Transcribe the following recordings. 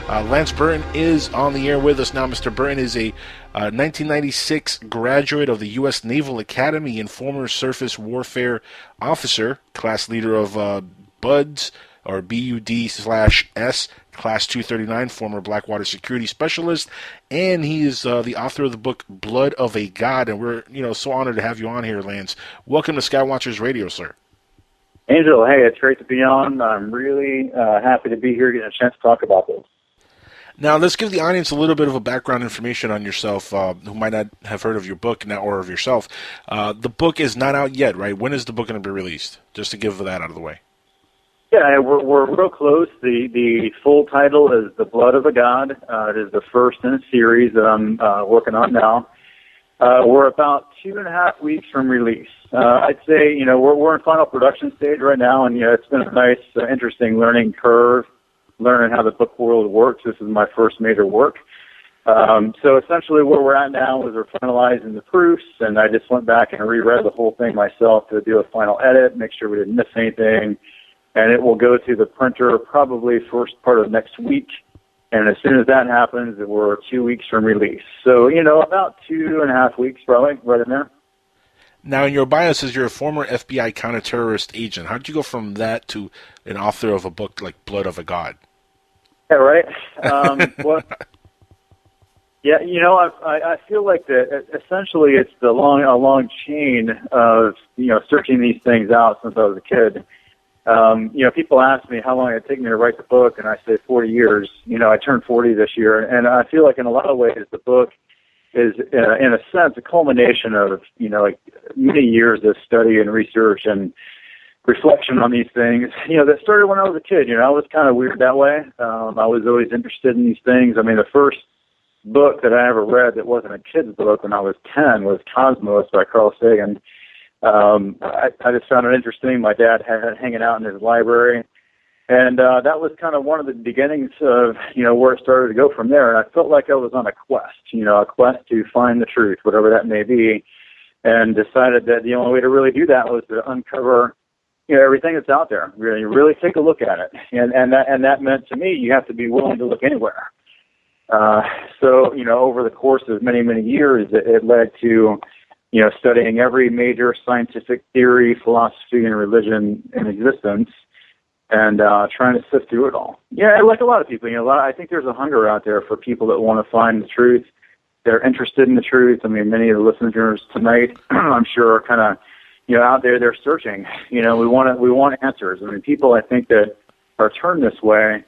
Lance Burton is on the air with us now. Mr. Burton is a 1996 graduate of the U.S. Naval Academy and former surface warfare officer, class leader of BUDS, or BUD/S, Class 239, former Blackwater security specialist, and he is the author of the book Blood of a God, and we're so honored to have you on here, Lance. Welcome to Skywatchers Radio, sir. Angel, hey, it's great to be on. I'm really happy to be here, getting a chance to talk about this. Now, let's give the audience a little bit of a background information on yourself, who might not have heard of your book now or of yourself. The book is not out yet, right? When is the book going to be released? Just to give that out of the way. Yeah, we're real close. The full title is The Blood of a God. It is the first in a series that I'm working on now. We're about 2.5 weeks from release. I'd say, we're in final production stage right now, and it's been a nice, interesting learning curve, learning how the book world works. This is my first major work. So essentially where we're at now is we're finalizing the proofs, and I just went back and reread the whole thing myself to do a final edit, make sure we didn't miss anything. And it will go to the printer probably first part of next week. And as soon as that happens, we're 2 weeks from release. So, about 2.5 weeks probably, right in there. Now, in your bio, it says you're a former FBI counterterrorist agent. How did you go from that to an author of a book like Blood of a God? Yeah, right. I feel like that essentially it's a long chain of, searching these things out since I was a kid. People ask me how long it took me to write the book, and I say 40 years. I turned 40 this year, and I feel like in a lot of ways the book is, in a sense, a culmination of, many years of study and research and reflection on these things, that started when I was a kid. I was kind of weird that way. I was always interested in these things. I mean, the first book that I ever read that wasn't a kid's book when I was 10 was Cosmos by Carl Sagan. I just found it interesting. My dad had it hanging out in his library, and that was kind of one of the beginnings of, where it started to go from there. And I felt like I was on a quest, a quest to find the truth, whatever that may be, and decided that the only way to really do that was to uncover, everything that's out there. Really take a look at it, and that meant to me you have to be willing to look anywhere. So over the course of many years, it led to studying every major scientific theory, philosophy, and religion in existence, and trying to sift through it all. Yeah, like a lot of people, I think there's a hunger out there for people that want to find the truth. They're interested in the truth. I mean, many of the listeners tonight, I'm sure, are kind of, out there. They're searching. We want answers. I mean, people, I think, that are turned this way.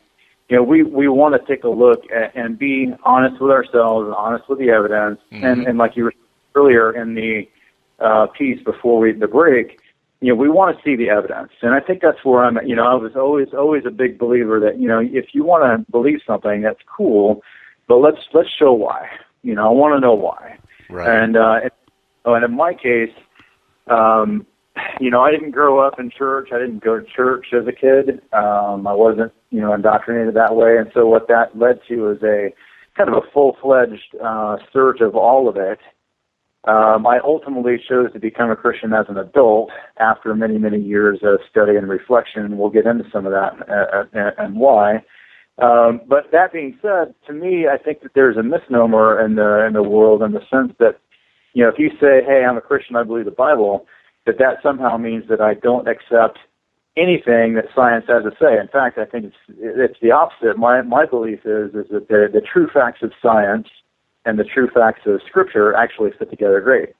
We want to take a look at, and be honest with ourselves, and honest with the evidence, and like you were earlier in the piece before the break, we want to see the evidence, and I think that's where I'm at. I was always a big believer that if you want to believe something, that's cool, but let's show why. I want to know why. Right. And in my case, I didn't grow up in church. I didn't go to church as a kid. I wasn't indoctrinated that way, and so what that led to is a kind of a full-fledged search of all of it. I ultimately chose to become a Christian as an adult after many years of study and reflection. We'll get into some of that and why. But that being said, to me, I think that there's a misnomer in the world, in the sense that, if you say, "Hey, I'm a Christian, I believe the Bible," that somehow means that I don't accept anything that science has to say. In fact, I think it's the opposite. My belief is that the true facts of science and the true facts of Scripture actually fit together great.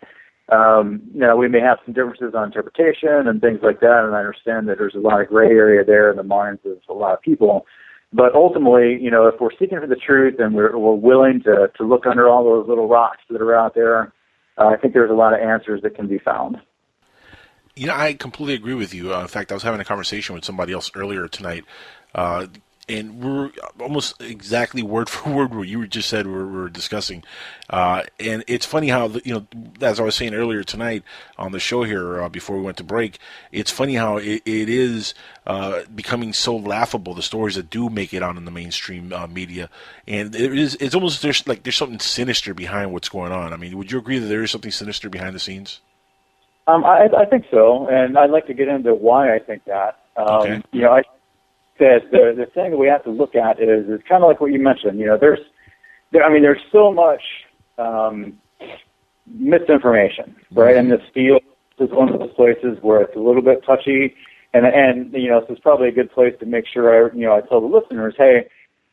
We may have some differences on interpretation and things like that, and I understand that there's a lot of gray area there in the minds of a lot of people. But ultimately, if we're seeking for the truth and we're willing to look under all those little rocks that are out there, I think there's a lot of answers that can be found. I completely agree with you. In fact, I was having a conversation with somebody else earlier tonight, and we're almost exactly word for word what you just said we're discussing. And it's funny how, as I was saying earlier tonight on the show here before we went to break, it's funny how it is becoming so laughable, the stories that do make it out in the mainstream media. And it's almost there's something sinister behind what's going on. I mean, would you agree that there is something sinister behind the scenes? I think so, and I'd like to get into why I think that. Okay. that the thing that we have to look at is kind of like what you mentioned. There's so much misinformation, right? In this field, this is one of those places where it's a little bit touchy, and this is probably a good place to make sure I tell the listeners, hey,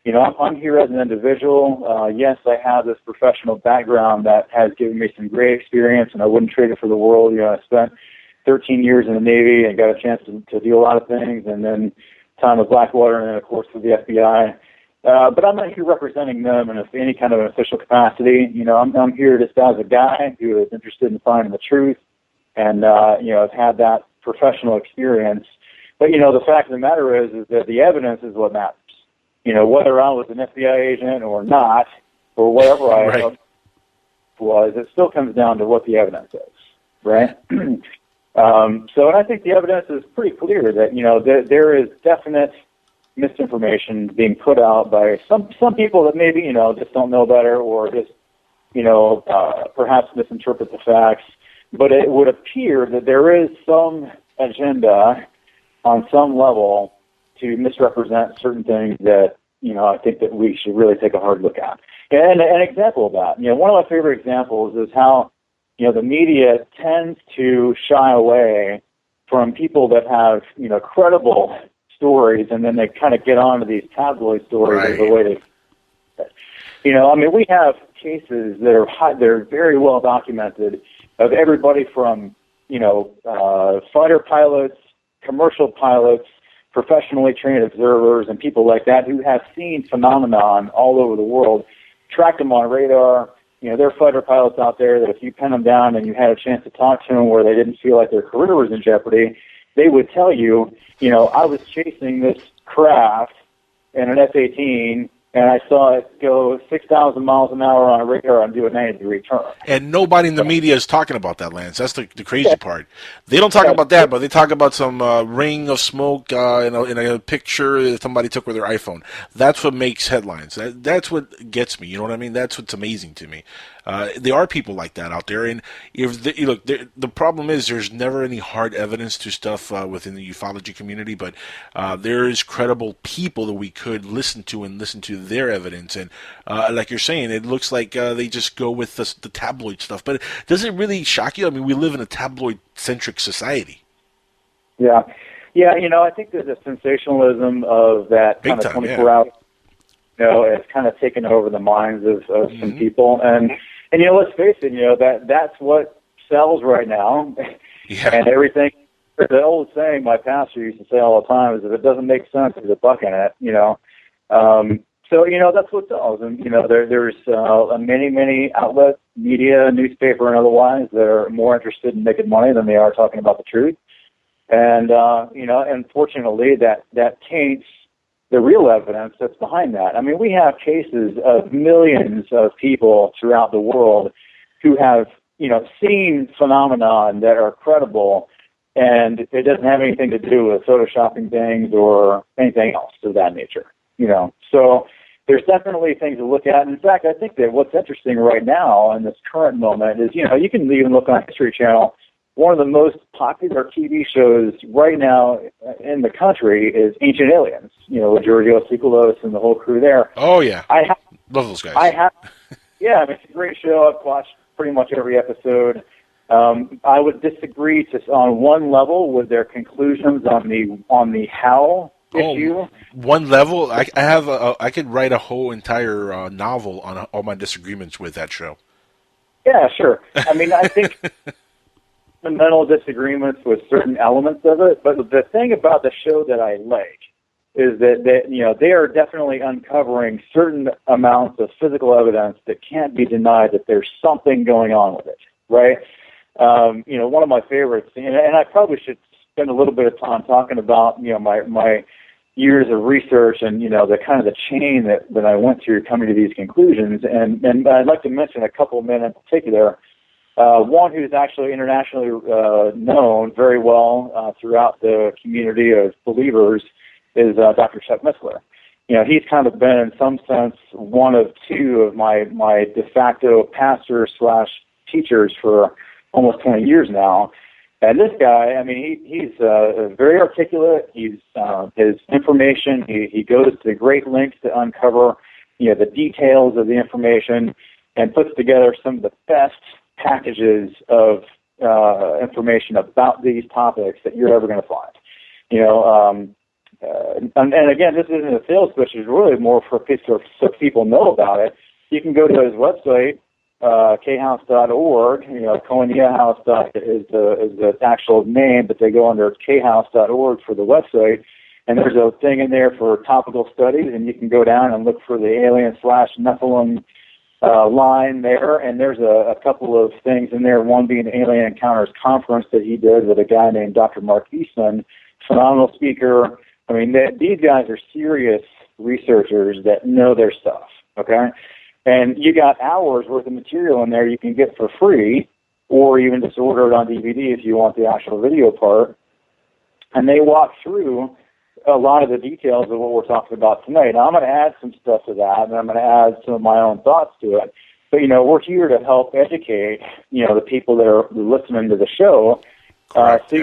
I'm here as an individual. Yes, I have this professional background that has given me some great experience, and I wouldn't trade it for the world. I spent 13 years in the Navy and got a chance to do a lot of things, and then time with Blackwater, and then, of course, with the FBI. But I'm not here representing them in any kind of an official capacity. I'm here just as a guy who is interested in finding the truth, and I've had that professional experience. But the fact of the matter is that the evidence is what matters. Whether I was an FBI agent or not, or whatever I was, it still comes down to what the evidence is, right? And I think the evidence is pretty clear that there is definite misinformation being put out by some people that maybe just don't know better, or just perhaps misinterpret the facts. But it would appear that there is some agenda on some level to misrepresent certain things that I think that we should really take a hard look at. And an example of that, one of my favorite examples is how the media tends to shy away from people that have credible stories, and then they kind of get onto these tabloid stories as a way to. We have cases that are very well documented of everybody from fighter pilots, commercial pilots, professionally trained observers, and people like that who have seen phenomenon all over the world, tracked them on radar. There are fighter pilots out there that if you pin them down and you had a chance to talk to them where they didn't feel like their career was in jeopardy, they would tell you, I was chasing this craft in an F-18, and I saw it go 6,000 miles an hour on a radar and do a 90-degree turn. And nobody in the media is talking about that, Lance. That's the crazy part. They don't talk about that, but they talk about some ring of smoke in a picture that somebody took with their iPhone. That's what makes headlines. That's what gets me. You know what I mean? That's what's amazing to me. There are people like that out there, and the problem is there's never any hard evidence to stuff within the ufology community, but there is credible people that we could listen to their evidence, and like you're saying, it looks like they just go with the tabloid stuff. But does it really shock you? I mean, we live in a tabloid-centric society. Yeah, I think that the sensationalism of that kind of 24 hours, it's kind of taken over the minds of some people, and let's face it, that's what sells right now. Yeah. And everything. The old saying my pastor used to say all the time is, if it doesn't make sense, there's a buck in it. So that's what sells. And there's many outlets, media, newspaper, and otherwise, that are more interested in making money than they are talking about the truth. And unfortunately, that taints the real evidence that's behind that. I mean, we have cases of millions of people throughout the world who have, seen phenomenon that are credible, and it doesn't have anything to do with photoshopping things or anything else of that nature, So there's definitely things to look at. And in fact, I think that what's interesting right now in this current moment is, you can even look on History Channel. One of the most popular TV shows right now in the country is Ancient Aliens, with Giorgio Tsoukalos and the whole crew there. Oh, yeah. Love those guys. It's a great show. I've watched pretty much every episode. I would disagree on one level with their conclusions on the how issue. One level? I could write a whole entire novel on all my disagreements with that show. Yeah, sure. I mean, I think fundamental disagreements with certain elements of it, but the thing about the show that I like is that they are definitely uncovering certain amounts of physical evidence that can't be denied that there's something going on with it, right? One of my favorites, and I probably should spend a little bit of time talking about, my years of research and, the kind of the chain that I went through coming to these conclusions. And I'd like to mention a couple of men in particular. One who's actually internationally known very well throughout the community of believers is Dr. Chuck Missler. He's kind of been, in some sense, one of two of my de facto pastors / teachers for almost 20 years now. And this guy, I mean, he's very articulate. He's his information. He goes to great lengths to uncover, the details of the information, and puts together some of the best packages of information about these topics that you're ever going to find. And again, this isn't a sales pitch. It's really more for so people know about it. You can go to his website, khouse.org. Koinonia House is the actual name, but they go under khouse.org for the website. And there's a thing in there for topical studies, and you can go down and look for the alien/Nephilim line there. And there's a couple of things in there, one being the Alien Encounters Conference that he did with a guy named Dr. Mark Eastman, phenomenal speaker. I mean, these guys are serious researchers that know their stuff, okay? And you got hours worth of material in there you can get for free, or even just order it on DVD if you want the actual video part. And they walk through a lot of the details of what we're talking about tonight. Now, I'm going to add some stuff to that, and I'm going to add some of my own thoughts to it. But, we're here to help educate, the people that are listening to the show. Correct, so,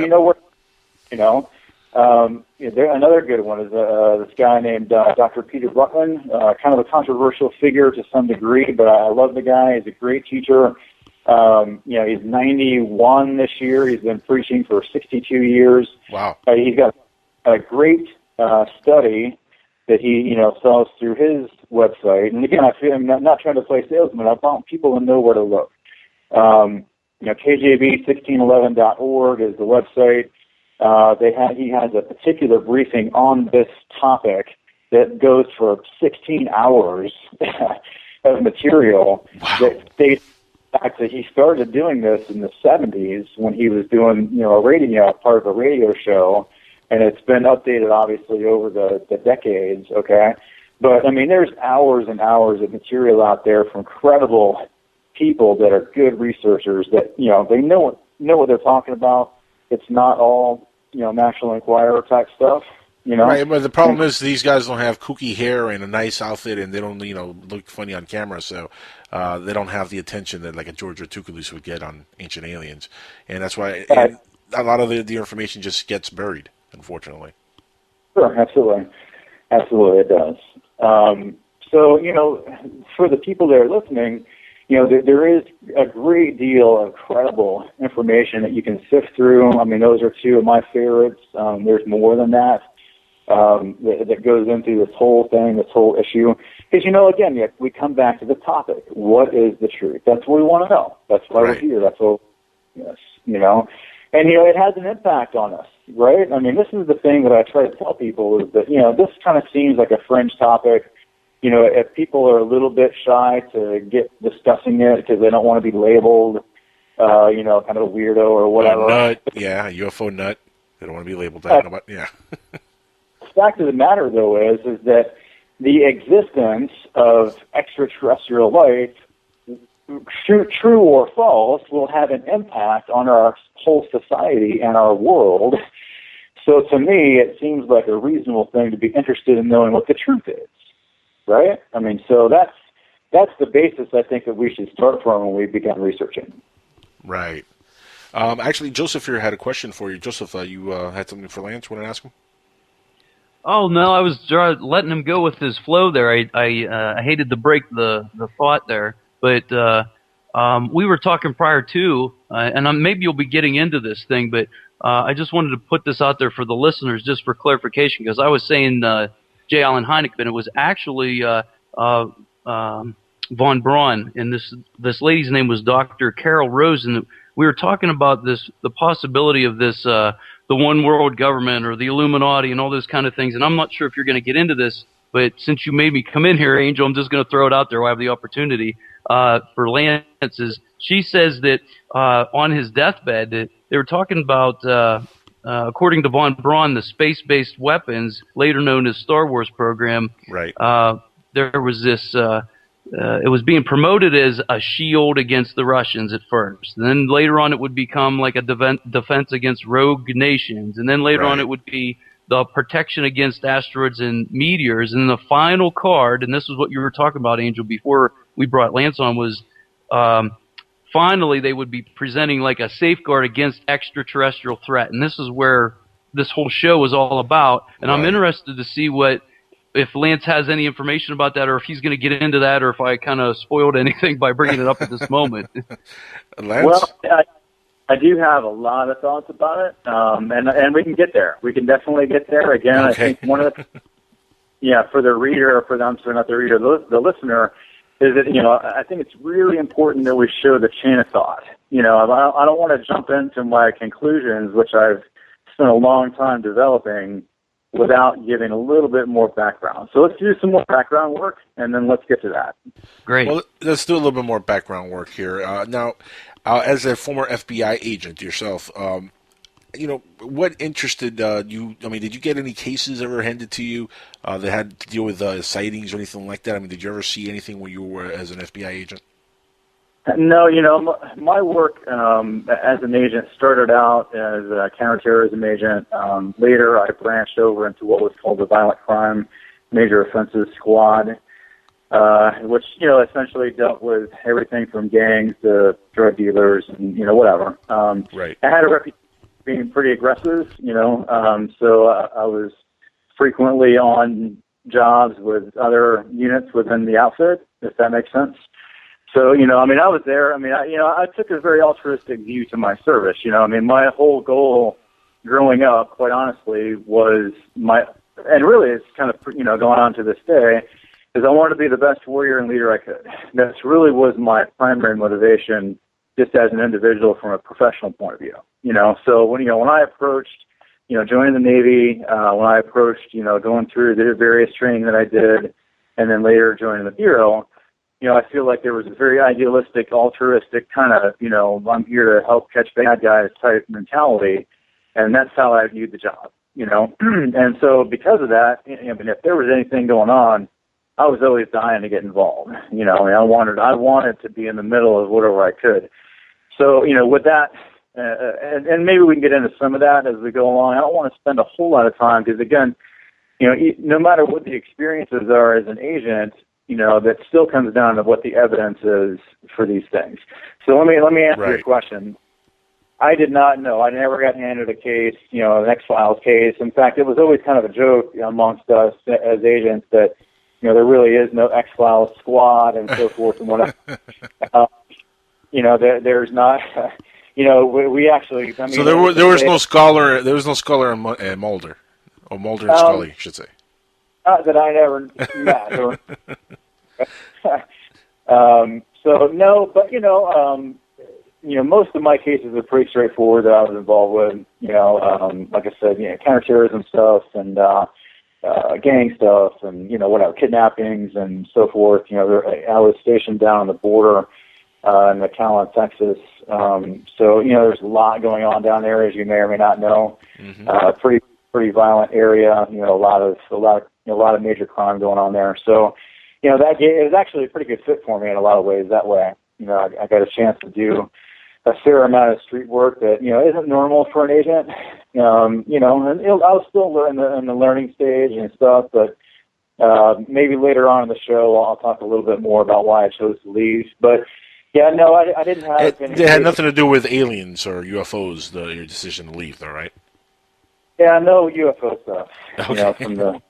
another good one is this guy named Dr. Peter Buckland, kind of a controversial figure to some degree, but I love the guy. He's a great teacher. He's 91 this year. He's been preaching for 62 years. Wow. He's got a great study that he, sells through his website. And again, I'm not trying to play salesman. I want people to know where to look. KJV1611.org is the website. He has a particular briefing on this topic that goes for 16 hours of material. Wow. That dates back to he started doing this in the 70s when he was doing, part of a radio show, and it's been updated obviously over the decades. Okay, but I mean, there's hours and hours of material out there from credible people that are good researchers that they know what they're talking about. It's not all National Enquirer type stuff. Right, but the problem is these guys don't have kooky hair and a nice outfit, and they don't, look funny on camera, so they don't have the attention that like a George Tukulus would get on Ancient Aliens, and that's why a lot of the information just gets buried, unfortunately. Sure, absolutely, it does. So for the people that are listening, there is a great deal of credible information that you can sift through. I mean, those are two of my favorites. There's more than that. That goes into this whole thing, this whole issue. Because, again, we come back to the topic. What is the truth? That's what we want to know. That's why we're here. That's what, yes, And, it has an impact on us, right? I mean, this is the thing that I try to tell people is that, this kind of seems like a fringe topic. If people are a little bit shy to get discussing it because they don't want to be labeled, kind of a weirdo or whatever. Nut, yeah, UFO nut. They don't want to be labeled that. Yeah. The fact of the matter, though, is that the existence of extraterrestrial life, true or false, will have an impact on our whole society and our world. So to me, it seems like a reasonable thing to be interested in knowing what the truth is, right? I mean, so that's the basis I think that we should start from when we begin researching. Right. Actually, Joseph here had a question for you. Joseph, you had something for Lance? Want to ask him? Oh no, I was letting him go with his flow there. I hated to break the thought there, but we were talking prior to, and maybe you'll be getting into this thing, but I just wanted to put this out there for the listeners just for clarification, because I was saying J. Allen Hynek, but it was actually von Braun, and this lady's name was Dr. Carol Rose, and we were talking about the possibility of this. The one world government or the Illuminati and all those kind of things. And I'm not sure if you're going to get into this, but since you made me come in here, Angel, I'm just going to throw it out there while I have the opportunity. For Lance's, she says that on his deathbed, that they were talking about, according to von Braun, the space-based weapons, later known as Star Wars program. Right. There was this. It was being promoted as a shield against the Russians at first. And then later on it would become like a defense against rogue nations. And then later on it would be the protection against asteroids and meteors. And the final card, and this is what you were talking about, Angel, before we brought Lance on, was finally they would be presenting like a safeguard against extraterrestrial threat. And this is where this whole show was all about. And I'm interested to see if Lance has any information about that, or if he's going to get into that, or if I kind of spoiled anything by bringing it up at this moment. Lance? Well, I do have a lot of thoughts about it, and we can get there. We can definitely get there. Again, okay. I think one of the, for the reader, I'm sorry, not the reader, the listener, is that, I think it's really important that we show the chain of thought. I don't want to jump into my conclusions, which I've spent a long time developing, without giving a little bit more background. So let's do some more background work, and then let's get to that. Great. Well, let's do a little bit more background work here. Now, as a former FBI agent yourself, what interested you? I mean, did you get any cases ever handed to you that had to deal with sightings or anything like that? I mean, did you ever see anything when you were as an FBI agent? No, my work as an agent started out as a counterterrorism agent. Later, I branched over into what was called the Violent Crime Major Offenses Squad, which, essentially dealt with everything from gangs to drug dealers and, whatever. Right. I had a reputation for being pretty aggressive, so I was frequently on jobs with other units within the outfit, if that makes sense. So, I was there. I took a very altruistic view to my service. My whole goal growing up, quite honestly, was and really it's kind of, going on to this day, is I wanted to be the best warrior and leader I could. That really was my primary motivation, just as an individual from a professional point of view. So when I approached, joining the Navy, when I approached, going through the various training that I did, and then later joining the Bureau, I feel like there was a very idealistic, altruistic kind of, I'm here to help catch bad guys type mentality, and that's how I viewed the job, And so because of that, if there was anything going on, I was always dying to get involved. I wanted to be in the middle of whatever I could. So, with that, and maybe we can get into some of that as we go along. I don't want to spend a whole lot of time because, again, no matter what the experiences are as an agent, that still comes down to what the evidence is for these things. So let me answer your question. I did not know. I never got handed a case, an X-Files case. In fact, it was always kind of a joke amongst us as agents that, there really is no X-Files squad and so forth and whatever. There's not. We actually. So there was no scholar. There was no scholar in Mulder, or Mulder and Scully, I should say. Not that I never met. So no, but most of my cases are pretty straightforward that I was involved with. Like I said, counterterrorism stuff and gang stuff and whatever, kidnappings and so forth. I was stationed down on the border in McAllen, Texas. So there's a lot going on down there, as you may or may not know. Mm-hmm. Pretty violent area. A lot of major crime going on there. So, it was actually a pretty good fit for me in a lot of ways that way. I got a chance to do a fair amount of street work that, isn't normal for an agent. And I was still in the learning stage and stuff, but maybe later on in the show I'll talk a little bit more about why I chose to leave. But, yeah, no, I didn't have any. It had nothing to do with aliens or UFOs, your decision to leave, though, right? Yeah, no UFO stuff. Okay. From the.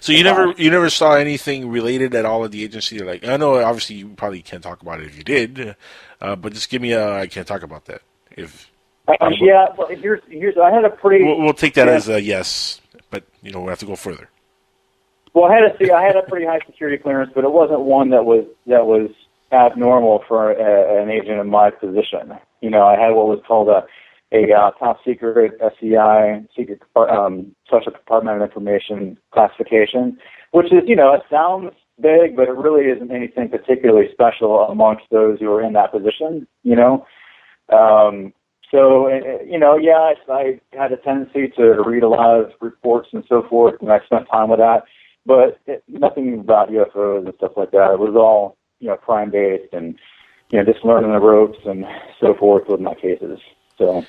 So you never saw anything related at all at the agency? You're like, I know, obviously you probably can't talk about it if you did, but just give me I can't talk about that. Yeah, well, here's I had a pretty. We'll take that as a yes, but we'll have to go further. Well, I had a pretty high security clearance, but it wasn't one that was abnormal for an agent in my position. I had what was called a top secret SCI, secret special compartment of information classification, which is, it sounds big, but it really isn't anything particularly special amongst those who are in that position, So, I had a tendency to read a lot of reports and so forth, and I spent time with that, but nothing about UFOs and stuff like that. It was all, crime-based and, just learning the ropes and so forth with my cases. So.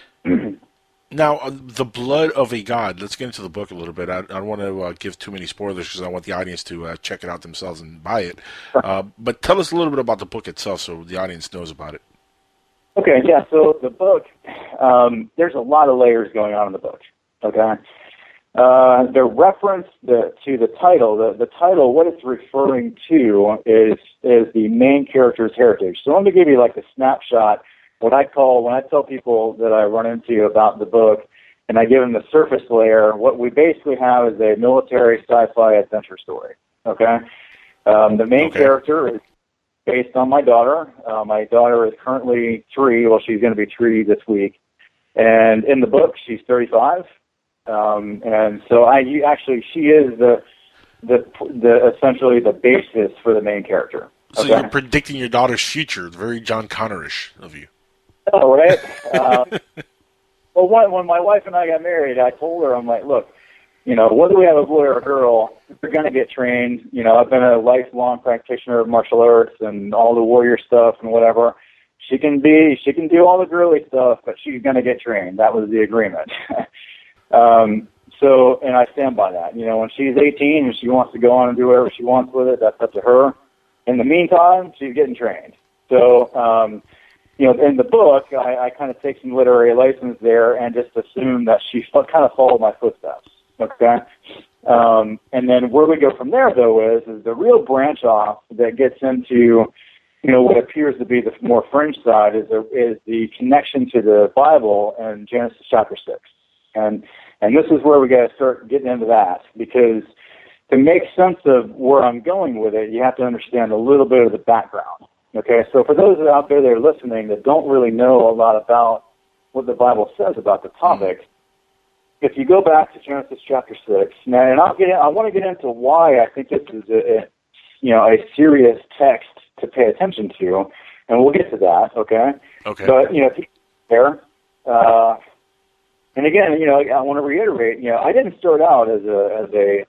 Now, The Blood of a God. Let's get into the book a little bit. I don't want to give too many spoilers because I want the audience to check it out themselves and buy it. But tell us a little bit about the book itself so the audience knows about it. Okay, yeah, so the book, there's a lot of layers going on in the book, okay? The reference to the title, the title, what it's referring to is the main character's heritage. So let me give you like a snapshot, what I call, when I tell people that I run into about the book, and I give them the surface layer, what we basically have is a military sci-fi adventure story, okay? The main character is based on my daughter. My daughter is currently 3. Well, she's going to be 3 this week. And in the book, she's 35. And so she is the essentially the basis for the main character. So you're predicting your daughter's future. Very John Connor-ish of you. Oh, right. Well, when my wife and I got married, I told her, I'm like, look, whether we have a boy or a girl, we're going to get trained. I've been a lifelong practitioner of martial arts and all the warrior stuff and whatever. She can do all the girly stuff, but she's going to get trained. That was the agreement. And I stand by that. When she's 18 and she wants to go on and do whatever she wants with it, that's up to her. In the meantime, she's getting trained. So, in the book, I kind of take some literary license there and just assume that she kind of followed my footsteps. Okay. And then where we go from there, though, is the real branch off that gets into, what appears to be the more fringe side is the connection to the Bible and Genesis chapter 6. And this is where we got to start getting into that, because to make sense of where I'm going with it, you have to understand a little bit of the background. Okay. So for those out there that are listening that don't really know a lot about what the Bible says about the topic, if you go back to Genesis chapter 6, now, and I want to get into why I think this is a serious text to pay attention to, and we'll get to that, okay? Okay. But, there, and again, I want to reiterate, I didn't start out as a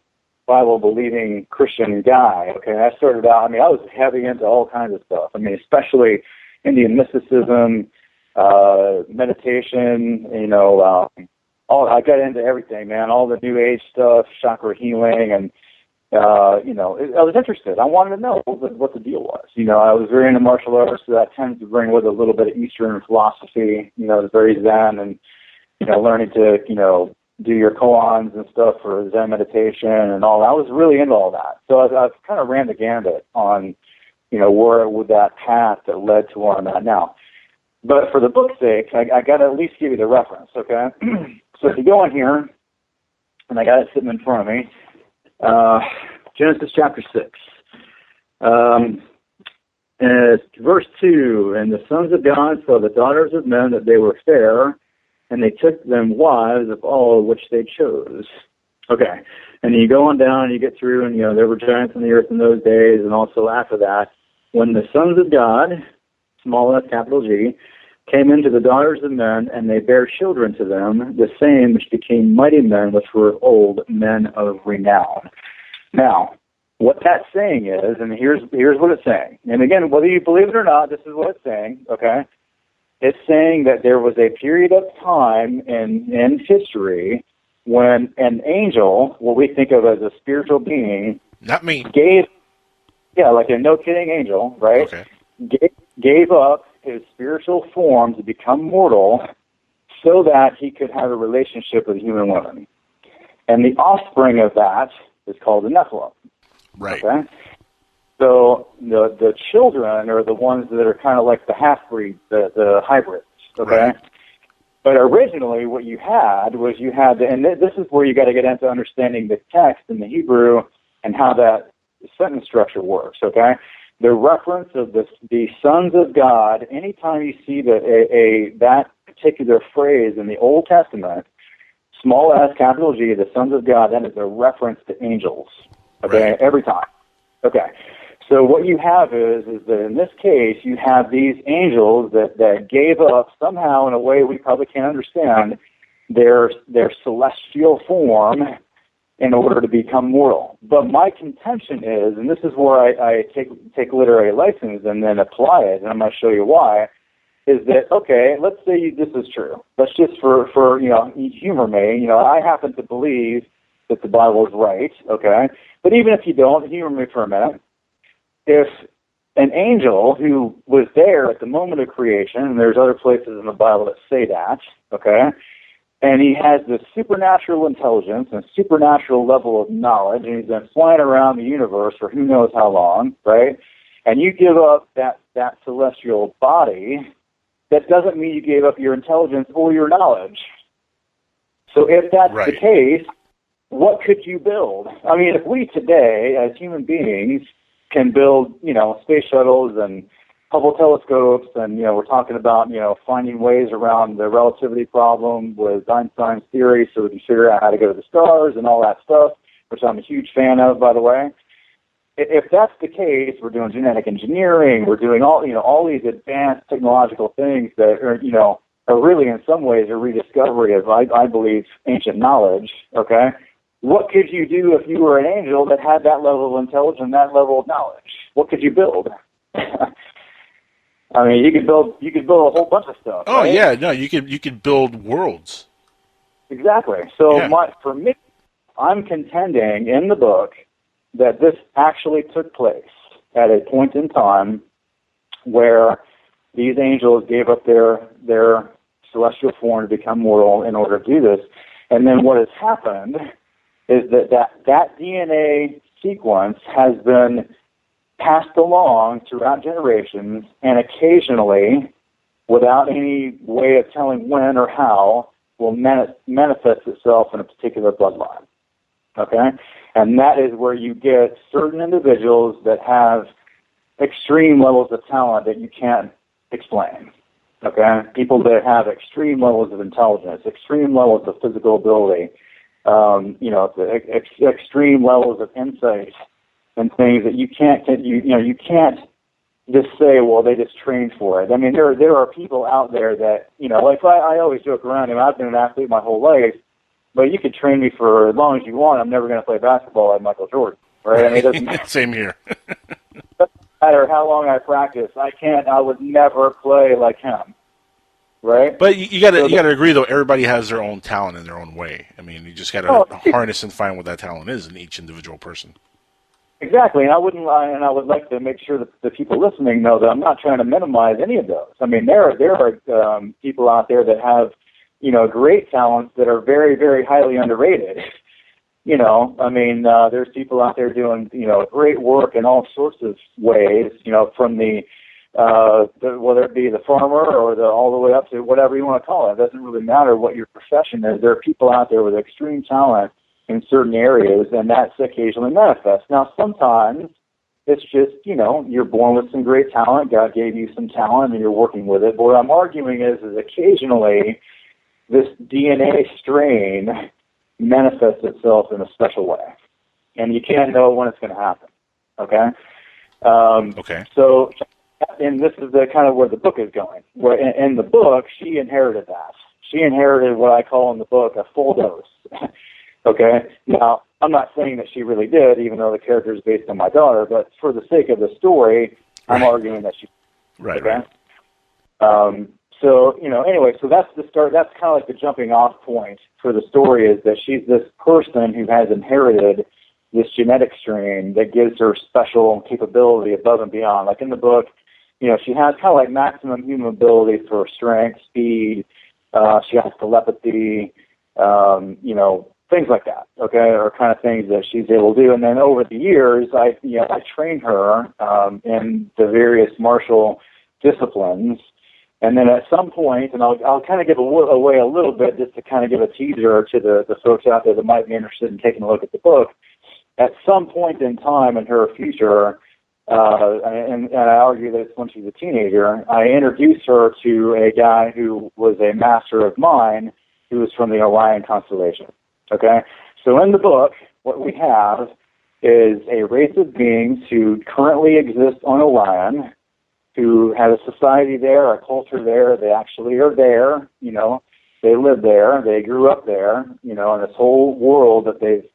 Bible-believing Christian guy, okay? I started out, I was heavy into all kinds of stuff. Especially Indian mysticism, meditation, I got into everything, man. All the New Age stuff, chakra healing, and I was interested. I wanted to know what the deal was. I was very into martial arts, so that tends to bring with a little bit of Eastern philosophy. It's very Zen, and learning to do your koans and stuff for Zen meditation and all. I was really into all that. So I've kind of ran the gambit on where with that path that led to where I'm at now. But for the book's sake, I got to at least give you the reference, okay? So if you go in here, and I got it sitting in front of me, Genesis chapter 6. And it's verse 2, and the sons of God saw the daughters of men that they were fair, and they took them wives of all which they chose. Okay, and you go on down, and you get through, and there were giants on the earth in those days, and also after that, when the sons of God, small s, capital G, came into the daughters of men, and they bare children to them, the same which became mighty men, which were old men of renown. Now, what that's saying is, and here's what it's saying, and again, whether you believe it or not, this is what it's saying, okay? It's saying that there was a period of time in history when an angel, what we think of as a spiritual being, not me, like a no-kidding angel, right? Okay. Gave up his spiritual form to become mortal so that he could have a relationship with human women. And the offspring of that is called the Nephilim. Right. Okay? So the children are the ones that are kind of like the half-breeds, the hybrids, okay? Right. But originally what you had was and this is where you got to get into understanding the text in the Hebrew and how that sentence structure works, okay? The reference of the sons of God, anytime you see that particular phrase in the Old Testament, small s, capital G, the sons of God, that is a reference to angels, okay, right. Every time. Okay, so what you have is that in this case, you have these angels that gave up somehow in a way we probably can't understand their celestial form in order to become mortal. But my contention is, and this is where I take literary license and then apply it, and I'm going to show you why, is that, okay, let's say this is true. Let's just for humor me, I happen to believe that the Bible is right, okay? But even if you don't, humor me for a minute. If an angel who was there at the moment of creation, and there's other places in the Bible that say that, okay? And he has this supernatural intelligence and supernatural level of knowledge, and he's been flying around the universe for who knows how long, right? And you give up that celestial body, that doesn't mean you gave up your intelligence or your knowledge. So if that's the case, what could you build? I mean, if we today, as human beings, can build, space shuttles and Hubble telescopes, and, we're talking about, finding ways around the relativity problem with Einstein's theory so we can figure out how to go to the stars and all that stuff, which I'm a huge fan of, by the way. If that's the case, we're doing genetic engineering, we're doing all these advanced technological things that are really in some ways a rediscovery of, I believe, ancient knowledge, okay? What could you do if you were an angel that had that level of intelligence and that level of knowledge? What could you build? I mean, you could build a whole bunch of stuff. Oh, right? yeah, no, you could build worlds. Exactly. So for me, I'm contending in the book that this actually took place at a point in time where these angels gave up their celestial form to become mortal in order to do this. And then what has happened is that DNA sequence has been passed along throughout generations, and occasionally, without any way of telling when or how, will manifest itself in a particular bloodline. Okay? And that is where you get certain individuals that have extreme levels of talent that you can't explain. Okay? People that have extreme levels of intelligence, extreme levels of physical ability, extreme levels of insight and things that you can't just say, well, they just trained for it. I mean, there are people out there that, like I always joke around, I've been an athlete my whole life, but you could train me for as long as you want. I'm never going to play basketball like Michael Jordan, right? I mean, it doesn't matter. Same here. Doesn't matter how long I practice. I would never play like him. Right? But you got to agree, though. Everybody has their own talent in their own way. I mean, you just got to harness and find what that talent is in each individual person. Exactly, and I would like to make sure that the people listening know that I'm not trying to minimize any of those. I mean, there are people out there that have, great talents that are very, very highly underrated. There's people out there doing, great work in all sorts of ways. From whether it be the farmer or all the way up to whatever you want to call it. It doesn't really matter what your profession is. There are people out there with extreme talent in certain areas, and that's occasionally manifests. Now, sometimes it's just, you're born with some great talent. God gave you some talent, and you're working with it. But what I'm arguing is occasionally this DNA strain manifests itself in a special way, and you can't know when it's going to happen. Okay? Okay. So, and this is the kind of where the book is going. Where in the book, she inherited that. She inherited what I call in the book a full dose. Okay? Now, I'm not saying that she really did, even though the character is based on my daughter, but for the sake of the story, I'm arguing that she did. Right, okay? right. Anyway, so that's the start. That's kind of like the jumping off point for the story, is that she's this person who has inherited this genetic strain that gives her special capability above and beyond. Like in the book, she has kind of like maximum human ability for strength, speed. She has telepathy, things like that, okay, or kind of things that she's able to do. And then over the years, I trained her in the various martial disciplines. And then at some point, and I'll kind of give away a little bit just to kind of give a teaser to the folks out there that might be interested in taking a look at the book. At some point in time in her future, and I argue that it's when she's a teenager, I introduced her to a guy who was a master of mine who was from the Orion constellation. Okay? So in the book, what we have is a race of beings who currently exist on Orion, who have a society there, a culture there. They actually are there, They live there. They grew up there, in this whole world that they've,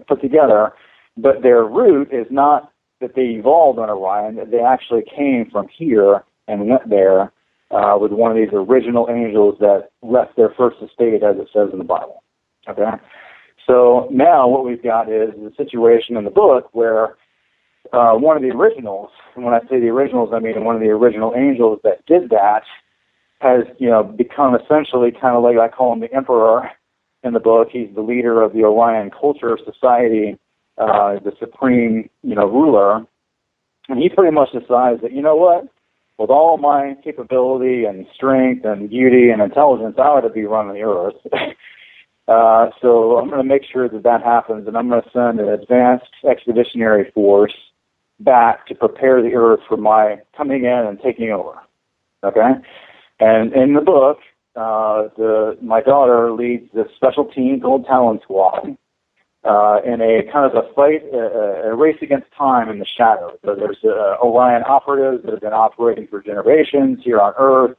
put together. But their root is not that they evolved on Orion. They actually came from here and went there with one of these original angels that left their first estate, as it says in the Bible. Okay? So now what we've got is a situation in the book where one of the originals, and when I say the originals, I mean one of the original angels that did that, has, become essentially kind of like, I call him the emperor in the book. He's the leader of the Orion Culture Society, the supreme, ruler. And he pretty much decides that, with all my capability and strength and beauty and intelligence, I ought to be running the earth. So I'm going to make sure that happens, and I'm going to send an advanced expeditionary force back to prepare the earth for my coming in and taking over. Okay? And in the book, my daughter leads this special team called Talon Squad in a kind of a fight, a race against time in the shadows. So there's Orion operatives that have been operating for generations here on Earth.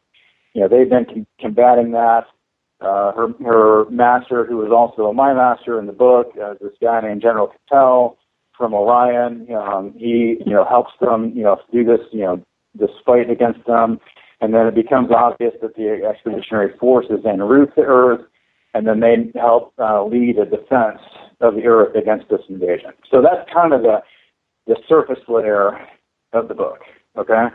They've been combating that. Her master, who is also my master in the book, this guy named General Cattell from Orion, he helps them do this fight against them. And then it becomes obvious that the expeditionary force is en route to Earth, and then they help lead a defense of the Earth against this invasion. So that's kind of the surface layer of the book, okay?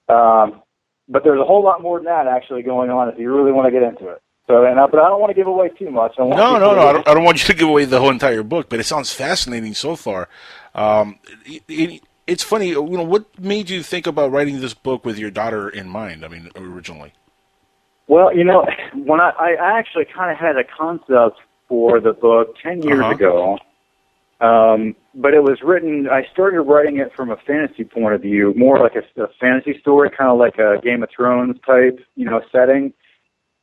But there's a whole lot more than that actually going on if you really want to get into it. So, but I don't want to give away too much. No. I don't want you to give away the whole entire book, but it sounds fascinating so far. It's funny, what made you think about writing this book with your daughter in mind? I mean, originally. Well, when I actually kind of had a concept for the book 10 years ago, but it was written, I started writing it from a fantasy point of view, more like a fantasy story, kind of like a Game of Thrones type, setting.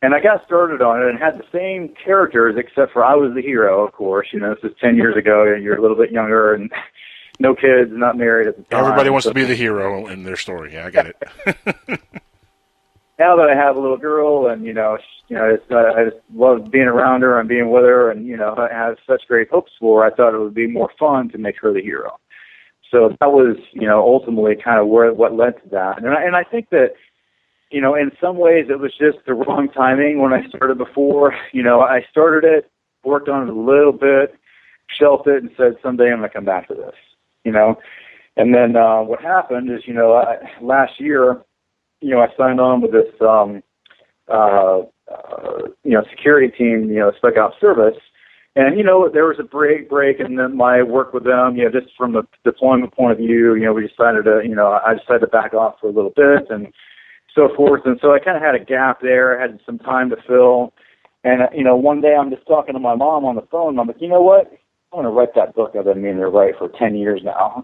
And I got started on it and had the same characters, except for I was the hero, of course. This is 10 years ago, and you're a little bit younger, and no kids, not married at the time. Everybody wants to be the hero in their story. Yeah, I get it. Now that I have a little girl, and I just love being around her and being with her, and I have such great hopes for her, I thought it would be more fun to make her the hero. So that was, ultimately kind of what led to that. And I think that, in some ways it was just the wrong timing when I started before. I started it, worked on it a little bit, shelved it, and said someday I'm going to come back to this. And then what happened is, last year, I signed on with this, security team, Spec Ops Service. And, there was a break in my work with them, just from a deployment point of view, we decided to, I decided to back off for a little bit and so forth. And so I kind of had a gap there. I had some time to fill. And, one day I'm just talking to my mom on the phone. And I'm like, you know what? I'm going to write that book I've been meaning to write for 10 years now.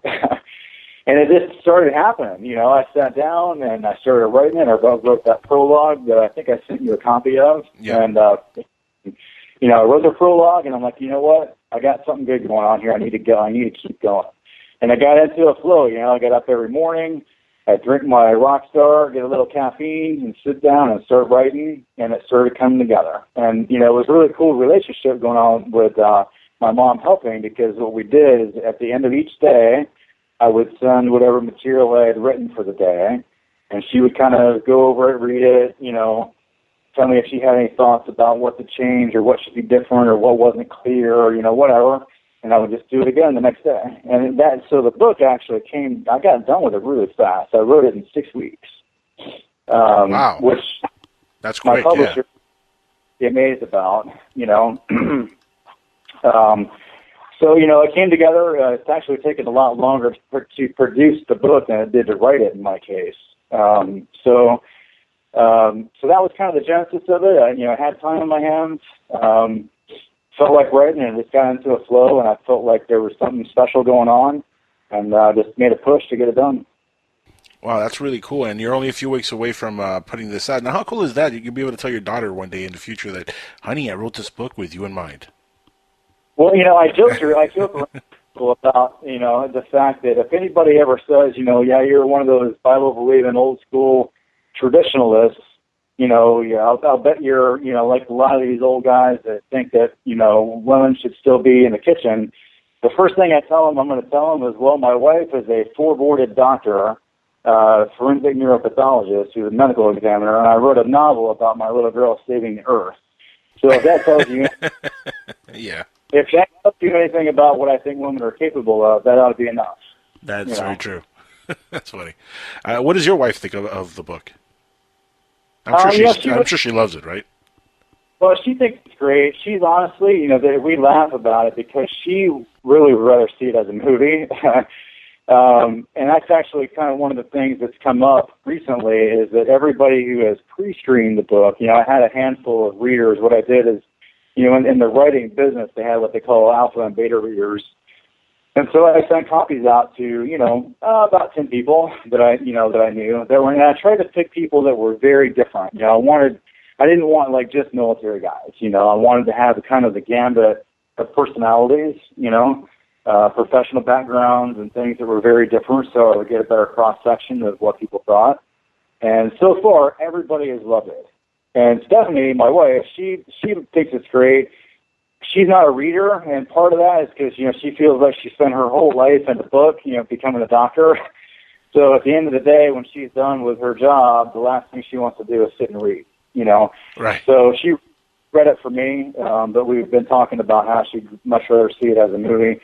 And it just started happening. I sat down and I started writing it. I wrote that prologue that I think I sent you a copy of. Yeah. And, I wrote the prologue, and I'm like, you know what? I got something good going on here. I need to go. I need to keep going. And I got into a flow. I got up every morning. I drink my Rockstar, get a little caffeine, and sit down and start writing, and it started coming together. And, it was a really cool relationship going on with my mom helping, because what we did is at the end of each day, I would send whatever material I had written for the day, and she would kind of go over it, read it, tell me if she had any thoughts about what to change or what should be different or what wasn't clear or, whatever, and I would just do it again the next day. And so the book actually I got done with it really fast. I wrote it in 6 weeks. Wow. Which that's great, my publisher is amazed about, So, it came together. It's actually taken a lot longer to produce the book than it did to write it in my case. So that was kind of the genesis of it. I had time on my hands, felt like writing, and just got into a flow, and I felt like there was something special going on, and just made a push to get it done. Wow, that's really cool. And you're only a few weeks away from putting this out. Now, how cool is that? You'll be able to tell your daughter one day in the future that, honey, I wrote this book with you in mind. Well, I joke about, the fact that if anybody ever says, yeah, you're one of those Bible-believing old-school traditionalists, I'll bet you're, like a lot of these old guys that think that, women should still be in the kitchen. The first thing I'm going to tell them is, well, my wife is a four-boarded doctor, forensic neuropathologist, who's a medical examiner, and I wrote a novel about my little girl saving the earth. So if that tells you... Yeah. If that tells you anything about what I think women are capable of, that ought to be enough. That's very true. That's funny. What does your wife think of the book? I'm sure she loves it, right? Well, she thinks it's great. She's honestly, we laugh about it because she really would rather see it as a movie. And that's actually kind of one of the things that's come up recently is that everybody who has pre-screened the book, I had a handful of readers. What I did is, in the writing business, they had what they call alpha and beta readers. And so I sent copies out to, about 10 people that I knew. And I tried to pick people that were very different. I didn't want like just military guys. I wanted to have kind of the gambit of personalities, professional backgrounds and things that were very different, so I would get a better cross-section of what people thought. And so far, everybody has loved it. And Stephanie, my wife, she thinks it's great. She's not a reader, and part of that is because, she feels like she spent her whole life in the book, becoming a doctor. So at the end of the day, when she's done with her job, the last thing she wants to do is sit and read, Right. So she read it for me, but we've been talking about how she'd much rather see it as a movie.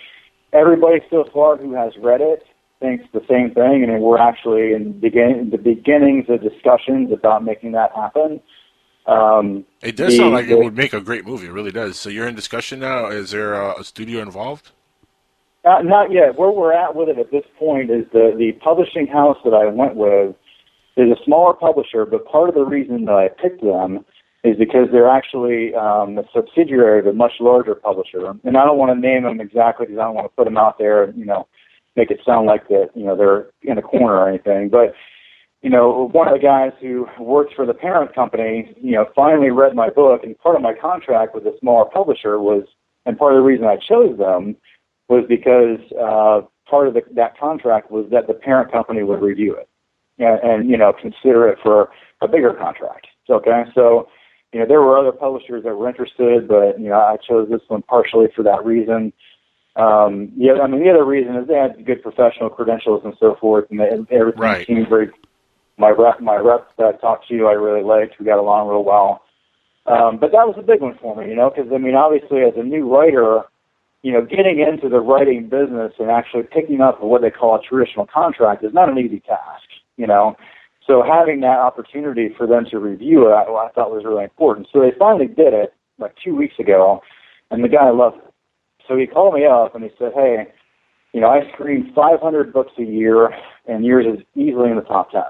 Everybody so far who has read it thinks the same thing, and we're actually in the beginnings of discussions about making that happen. It does sound like it would make a great movie. It really does. So you're in discussion now. Is there a studio involved? Not yet. Where we're at with it at this point is the publishing house that I went with is a smaller publisher, but part of the reason that I picked them is because they're actually a subsidiary of a much larger publisher. And I don't want to name them exactly because I don't want to put them out there and, make it sound like that, they're in a corner or anything. But, one of the guys who works for the parent company, finally read my book, and part of my contract with the smaller publisher was, and part of the reason I chose them was because part of that contract was that the parent company would review it and consider it for a bigger contract. Okay, so, there were other publishers that were interested, but, I chose this one partially for that reason. The other reason is they had good professional credentials and so forth, and everything seemed very. My rep that I talked to, I really liked. We got along real well. But that was a big one for me, because obviously as a new writer, getting into the writing business and actually picking up what they call a traditional contract is not an easy task, So having that opportunity for them to review it, I thought was really important. So they finally did it like 2 weeks ago, and the guy loved it. So he called me up and he said, hey, I screen 500 books a year, and yours is easily in the top 10.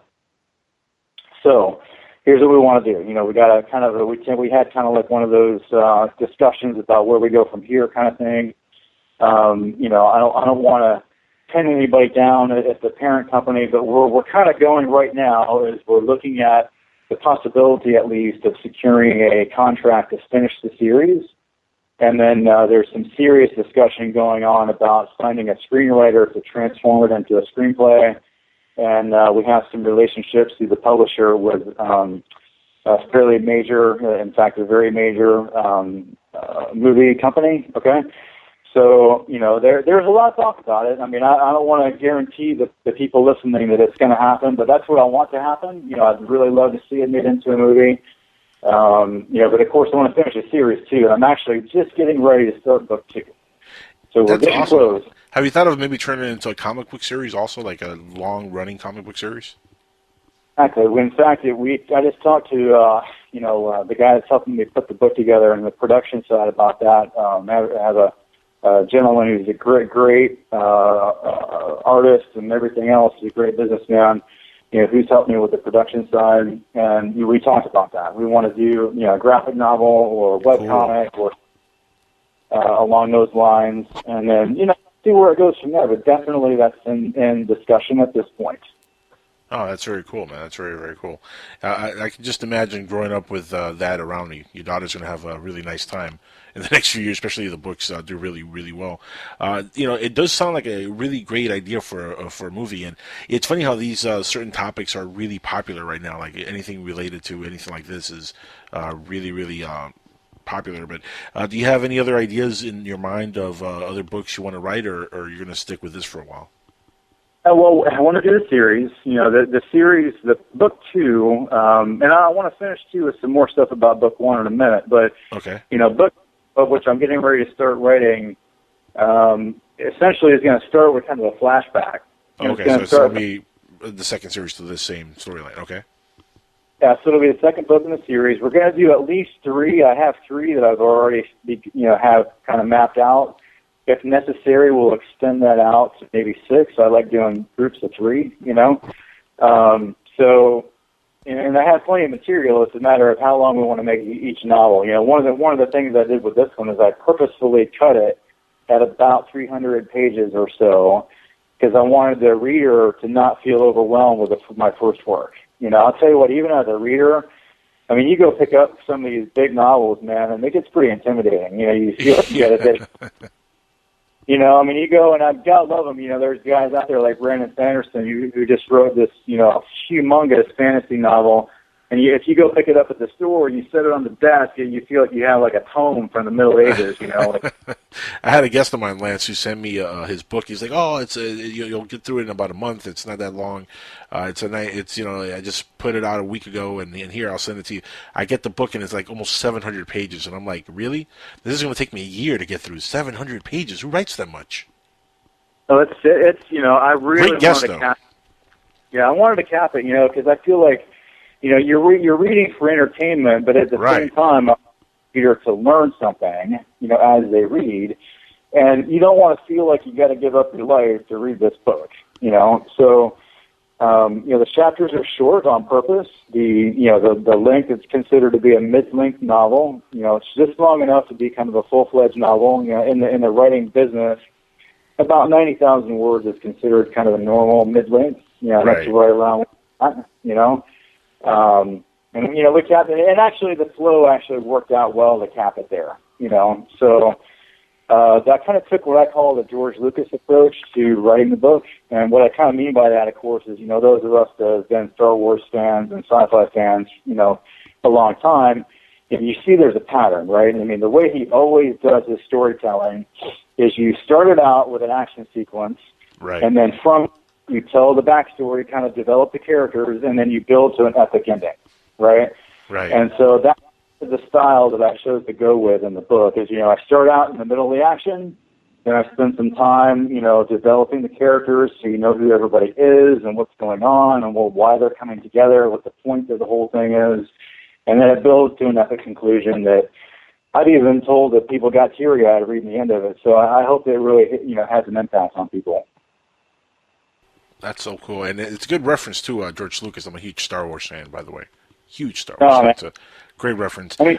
So here's what we want to do. We got a kind of we had kind of like one of those discussions about where we go from here kind of thing. I don't want to pin anybody down at the parent company, but we're kind of going right now is we're looking at the possibility at least of securing a contract to finish the series. And then there's some serious discussion going on about finding a screenwriter to transform it into a screenplay. And we have some relationships through the publisher with a fairly major, in fact, a very major movie company, okay? So, there's a lot of talk about it. I don't want to guarantee the people listening that it's going to happen, but that's what I want to happen. I'd really love to see it made into a movie. But of course I want to finish the series too, and I'm actually just getting ready to start book 2. So we're getting close. Have you thought of maybe turning it into a comic book series also, like a long-running comic book series? Exactly. In fact, I just talked to, the guy that's helping me put the book together and the production side about that. I have a gentleman who's a great artist and everything else. He's a great businessman, who's helped me with the production side. And we talked about that. We want to do, a graphic novel or a webcomic or along those lines. And then, see where it goes from there. But definitely that's in discussion at this point. Oh, that's very cool, man. That's very, very cool. I can just imagine growing up with that around you. Your daughter's going to have a really nice time in the next few years, especially if the books do really, really well. It does sound like a really great idea for a movie. And it's funny how these certain topics are really popular right now. Like anything related to anything like this is really, really popular. But do you have any other ideas in your mind of other books you want to write, or you're going to stick with this for a while? Well, I want to do the series, the series, the book 2, and I want to finish too with some more stuff about book 1 in a minute. But okay, book of which I'm getting ready to start writing, essentially is going to start with kind of a flashback And Okay, it's going so to it's going start. to be the second series to this same storyline. Okay. Yeah, so it'll be the second book in the series. We're going to do at least 3. I have 3 that I've already, have kind of mapped out. If necessary, we'll extend that out to maybe 6. I like doing groups of 3, And I have plenty of material. It's a matter of how long we want to make each novel. One of the things I did with this one is I purposefully cut it at about 300 pages or so because I wanted the reader to not feel overwhelmed with my first work. I'll tell you what, even as a reader, I mean, you go pick up some of these big novels, man, and it gets pretty intimidating. You feel like you got to you go, and I've got to love them. There's guys out there like Brandon Sanderson who just wrote this, humongous fantasy novel. And if you go pick it up at the store and you set it on the desk, and you feel like you have like a tome from the Middle Ages, I had a guest of mine, Lance, who sent me his book. He's like, "Oh, you'll get through it in about a month. It's not that long. I just put it out a week ago, and here I'll send it to you." I get the book, and it's like almost 700 pages, and I'm like, "Really? This is going to take me a year to get through 700 pages. Who writes that much?" So it's I really Great guest, wanted to cap. Yeah, I wanted to cap it, because I feel like you're reading for entertainment, but at the same time, I want the reader to learn something, as they read, and you don't want to feel like you got to give up your life to read this book, So, the chapters are short on purpose. The length is considered to be a mid-length novel. It's just long enough to be kind of a full-fledged novel. In the writing business, about 90,000 words is considered kind of a normal mid-length. That's right around that, we capped it, and actually the flow actually worked out well to cap it there, So that kind of took what I call the George Lucas approach to writing the book, and what I kind of mean by that, of course, is those of us that have been Star Wars fans and sci-fi fans, a long time, and you see there's a pattern, right? I mean, the way he always does his storytelling is you start it out with an action sequence, right, and then you tell the backstory, kind of develop the characters, and then you build to an epic ending, right? Right. And so that's the style that I chose to go with in the book is, I start out in the middle of the action, then I spend some time, developing the characters so you know who everybody is and what's going on and why they're coming together, what the point of the whole thing is, and then it builds to an epic conclusion that I've even told that people got teary-eyed reading the end of it. So I hope it really, has an impact on people. That's so cool, and it's a good reference to George Lucas. I'm a huge Star Wars fan, by the way. Huge Star Wars fan. It's a great reference. I mean,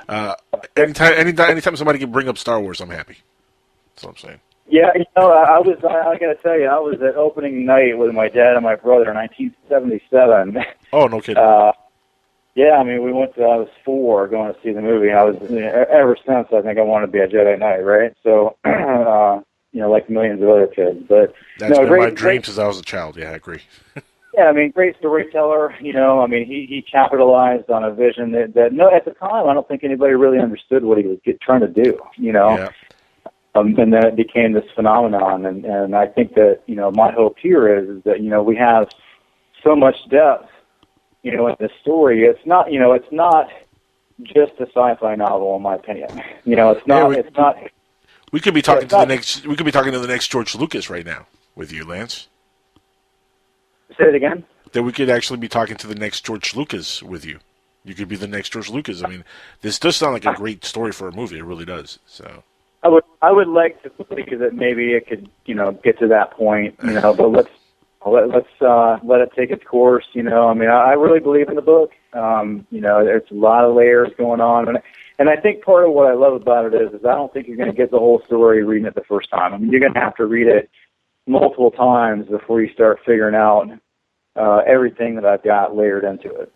anytime somebody can bring up Star Wars, I'm happy. That's what I'm saying. Yeah, I got to tell you, I was at opening night with my dad and my brother in 1977. Oh, no kidding. Yeah, I mean, I was 4 going to see the movie, and I was, ever since, I think I wanted to be a Jedi Knight, right? So, like millions of other kids. But that's been my dream since I was a child. Yeah, I agree. Yeah, I mean, great storyteller. I mean, he capitalized on a vision that at the time, I don't think anybody really understood what he was trying to do. Yeah. And then it became this phenomenon, and I think that my hope here is that we have so much depth, in the story. It's not just a sci-fi novel, in my opinion. It's not. It's not. We could be talking to the next. We could be talking to the next George Lucas right now with you, Lance. Say it again. That we could actually be talking to the next George Lucas with you. You could be the next George Lucas. I mean, this does sound like a great story for a movie. It really does. So. I would like to think that maybe it could get to that point. But let's let it take its course. I mean, I really believe in the book. There's a lot of layers going on, and I think part of what I love about it is I don't think you're going to get the whole story reading it the first time. I mean, you're going to have to read it multiple times before you start figuring out everything that I've got layered into it.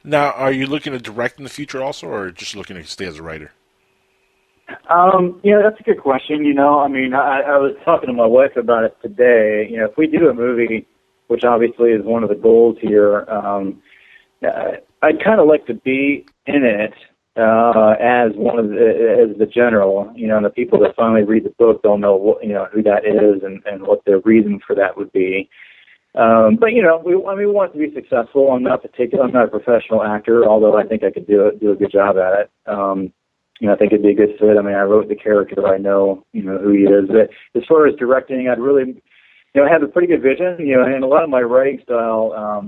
Now, are you looking to direct in the future also, or just looking to stay as a writer? That's a good question. I mean, I was talking to my wife about it today. If we do a movie, which obviously is one of the goals here, I'd kind of like to be in it as as the general. And the people that finally read the book, they'll know who that is and what the reason for that would be. But we want it to be successful. I'm not a professional actor, although I think I could do a good job at it. I think it'd be a good fit. I mean, I wrote the character. I know, who he is. But as far as directing, I'd really, I have a pretty good vision, and a lot of my writing style,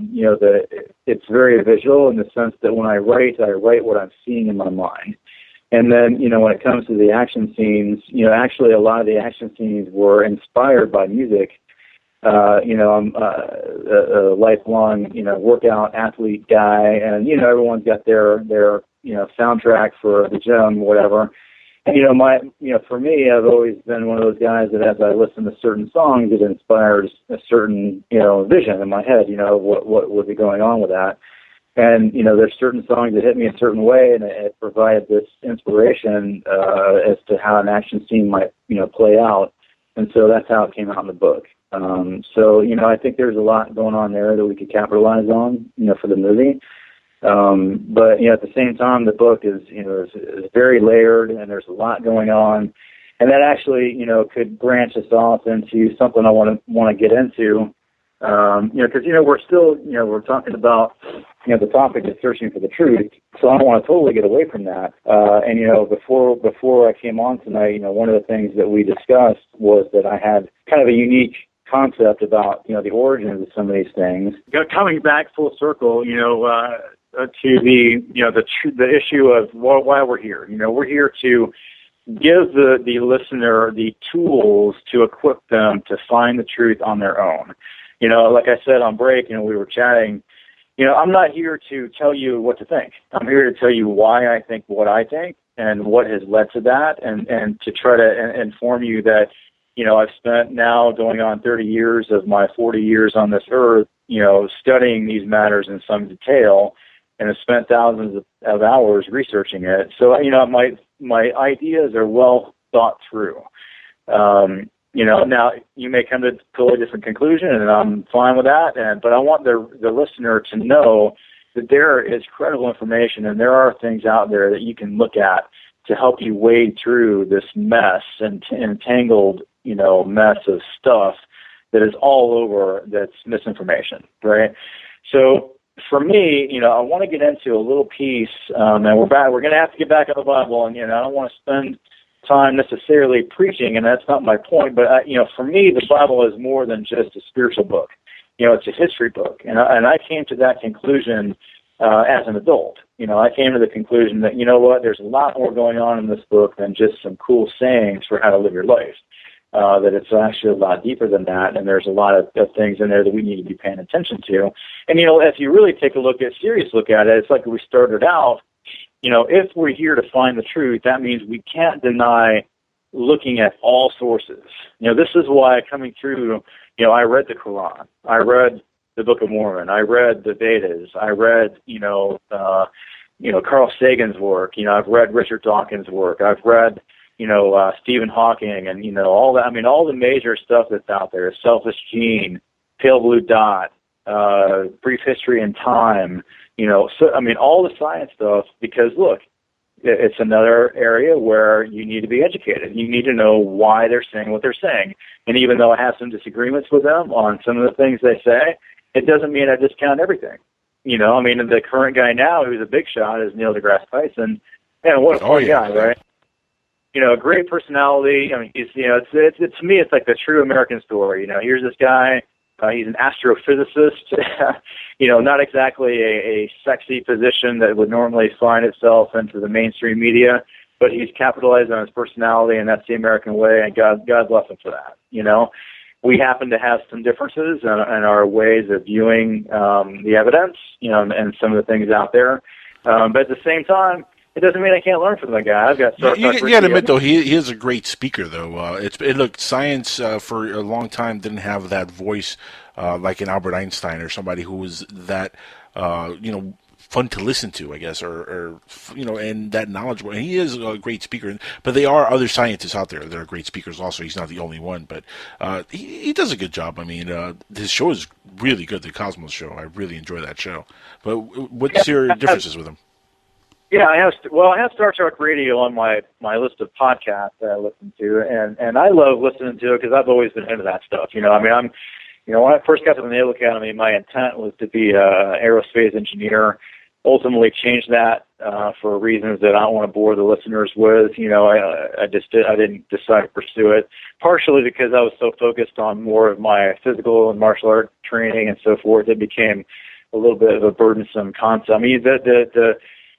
it's very visual in the sense that when I write what I'm seeing in my mind. And then, when it comes to the action scenes, actually a lot of the action scenes were inspired by music. I'm a lifelong, workout athlete guy, and, everyone's got their soundtrack for the gym, whatever. And, for me, I've always been one of those guys that as I listen to certain songs, it inspires a certain, vision in my head, what would be going on with that. And, there's certain songs that hit me a certain way, and it provided this inspiration as to how an action scene might, play out. And so that's how it came out in the book. I think there's a lot going on there that we could capitalize on, for the movie. But at the same time, the book is very layered, and there's a lot going on. And that actually, could branch us off into something I want to get into. Because, we're still, we're talking about, the topic is searching for the truth. So I don't want to totally get away from that. Before I came on tonight, one of the things that we discussed was that I had kind of a unique concept about, the origins of some of these things. Coming back full circle, to the issue of why we're here. We're here to give the listener the tools to equip them to find the truth on their own. Like I said on break, we were chatting, I'm not here to tell you what to think. I'm here to tell you why I think what I think and what has led to that, and to try to inform you that, I've spent now going on 30 years of my 40 years on this earth, studying these matters in some detail, and have spent thousands of hours researching it. So, my ideas are well thought through. Now you may come to a totally different conclusion, and I'm fine with that. But I want the listener to know that there is credible information, and there are things out there that you can look at to help you wade through this mess and entangled, mess of stuff that is all over that's misinformation, right? So for me, I want to get into a little piece, and we're going to have to get back on the Bible, and, I don't want to spend time necessarily preaching, and that's not my point, but, for me, the Bible is more than just a spiritual book. It's a history book, and I came to that conclusion as an adult. I came to the conclusion that, there's a lot more going on in this book than just some cool sayings for how to live your life. That it's actually a lot deeper than that, and there's a lot of things in there that we need to be paying attention to. And, if you really take a serious look at it, it's like we started out, if we're here to find the truth, that means we can't deny looking at all sources. This is why coming through, I read the Quran, I read the Book of Mormon, I read the Vedas, I read, Carl Sagan's work, I've read Richard Dawkins' work, I've read, Stephen Hawking, and, all that. I mean, all the major stuff that's out there, Selfish Gene, Pale Blue Dot, Brief History in Time, all the science stuff, because, look, it's another area where you need to be educated. You need to know why they're saying what they're saying. And even though I have some disagreements with them on some of the things they say, it doesn't mean I discount everything. The current guy now who's a big shot is Neil deGrasse Tyson. And what a fun guy, right? Great personality. It's to me, it's like the true American story. Here's this guy. He's an astrophysicist. Not exactly a sexy position that would normally find itself into the mainstream media, but he's capitalized on his personality, and that's the American way. And God bless him for that. We happen to have some differences in our ways of viewing the evidence, and some of the things out there. But at the same time, it doesn't mean I can't learn from the guy. I've got. You got to admit, though, he is a great speaker, though. Look, science for a long time didn't have that voice like an Albert Einstein or somebody who was that, fun to listen to, I guess, or and that knowledgeable. And he is a great speaker. But there are other scientists out there that are great speakers also. He's not the only one, but he does a good job. His show is really good, the Cosmos Show. I really enjoy that show. But what's your differences with him? Yeah, I have Star Trek Radio on my list of podcasts that I listen to, and I love listening to it because I've always been into that stuff. When I first got to the Naval Academy, my intent was to be an aerospace engineer, ultimately changed that for reasons that I don't want to bore the listeners with. I didn't decide to pursue it, partially because I was so focused on more of my physical and martial art training and so forth. It became a little bit of a burdensome concept. I mean, the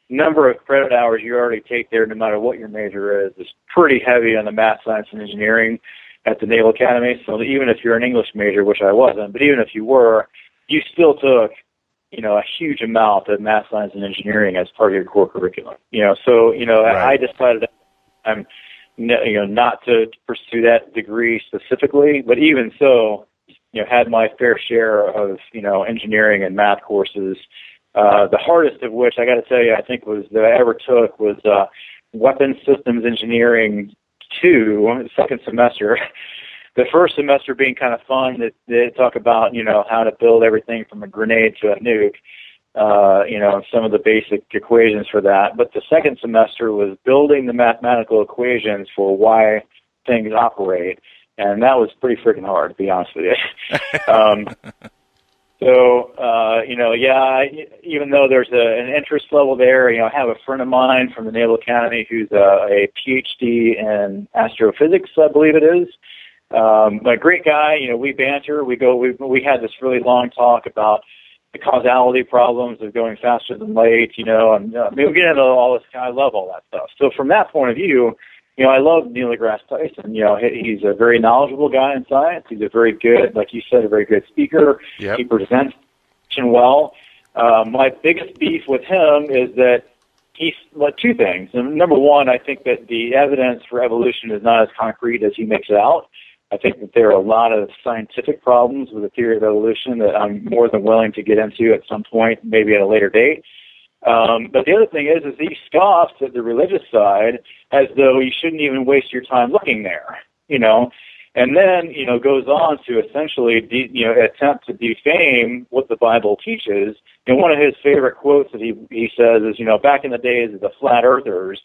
number of credit hours you already take there, no matter what your major is pretty heavy on the math, science, and engineering at the Naval Academy. So even if you're an English major, which I wasn't, but even if you were, you still took a huge amount of math, science, and engineering as part of your core curriculum. Right. I decided not to pursue that degree specifically, but even so, had my fair share of, engineering and math courses. The hardest of which, I got to tell you, I think that I ever took was Weapons Systems Engineering 2, second semester. The first semester being kind of fun. They talk about, how to build everything from a grenade to a nuke, some of the basic equations for that. But the second semester was building the mathematical equations for why things operate. And that was pretty freaking hard, to be honest with you. Even though there's an interest level there, I have a friend of mine from the Naval Academy who's a PhD in astrophysics, I believe it is. A great guy, we banter, we had this really long talk about the causality problems of going faster than light, and we get into all this, I love all that stuff. So from that point of view, I love Neil deGrasse Tyson. He's a very knowledgeable guy in science. He's a very good, like you said, a very good speaker. Yep. He presents well. My biggest beef with him is that two things. And number one, I think that the evidence for evolution is not as concrete as he makes it out. I think that there are a lot of scientific problems with the theory of evolution that I'm more than willing to get into at some point, maybe at a later date. But the other thing is he scoffs at the religious side as though you shouldn't even waste your time looking there, and then, goes on to essentially, attempt to defame what the Bible teaches. And one of his favorite quotes that he says is, back in the days of the flat earthers.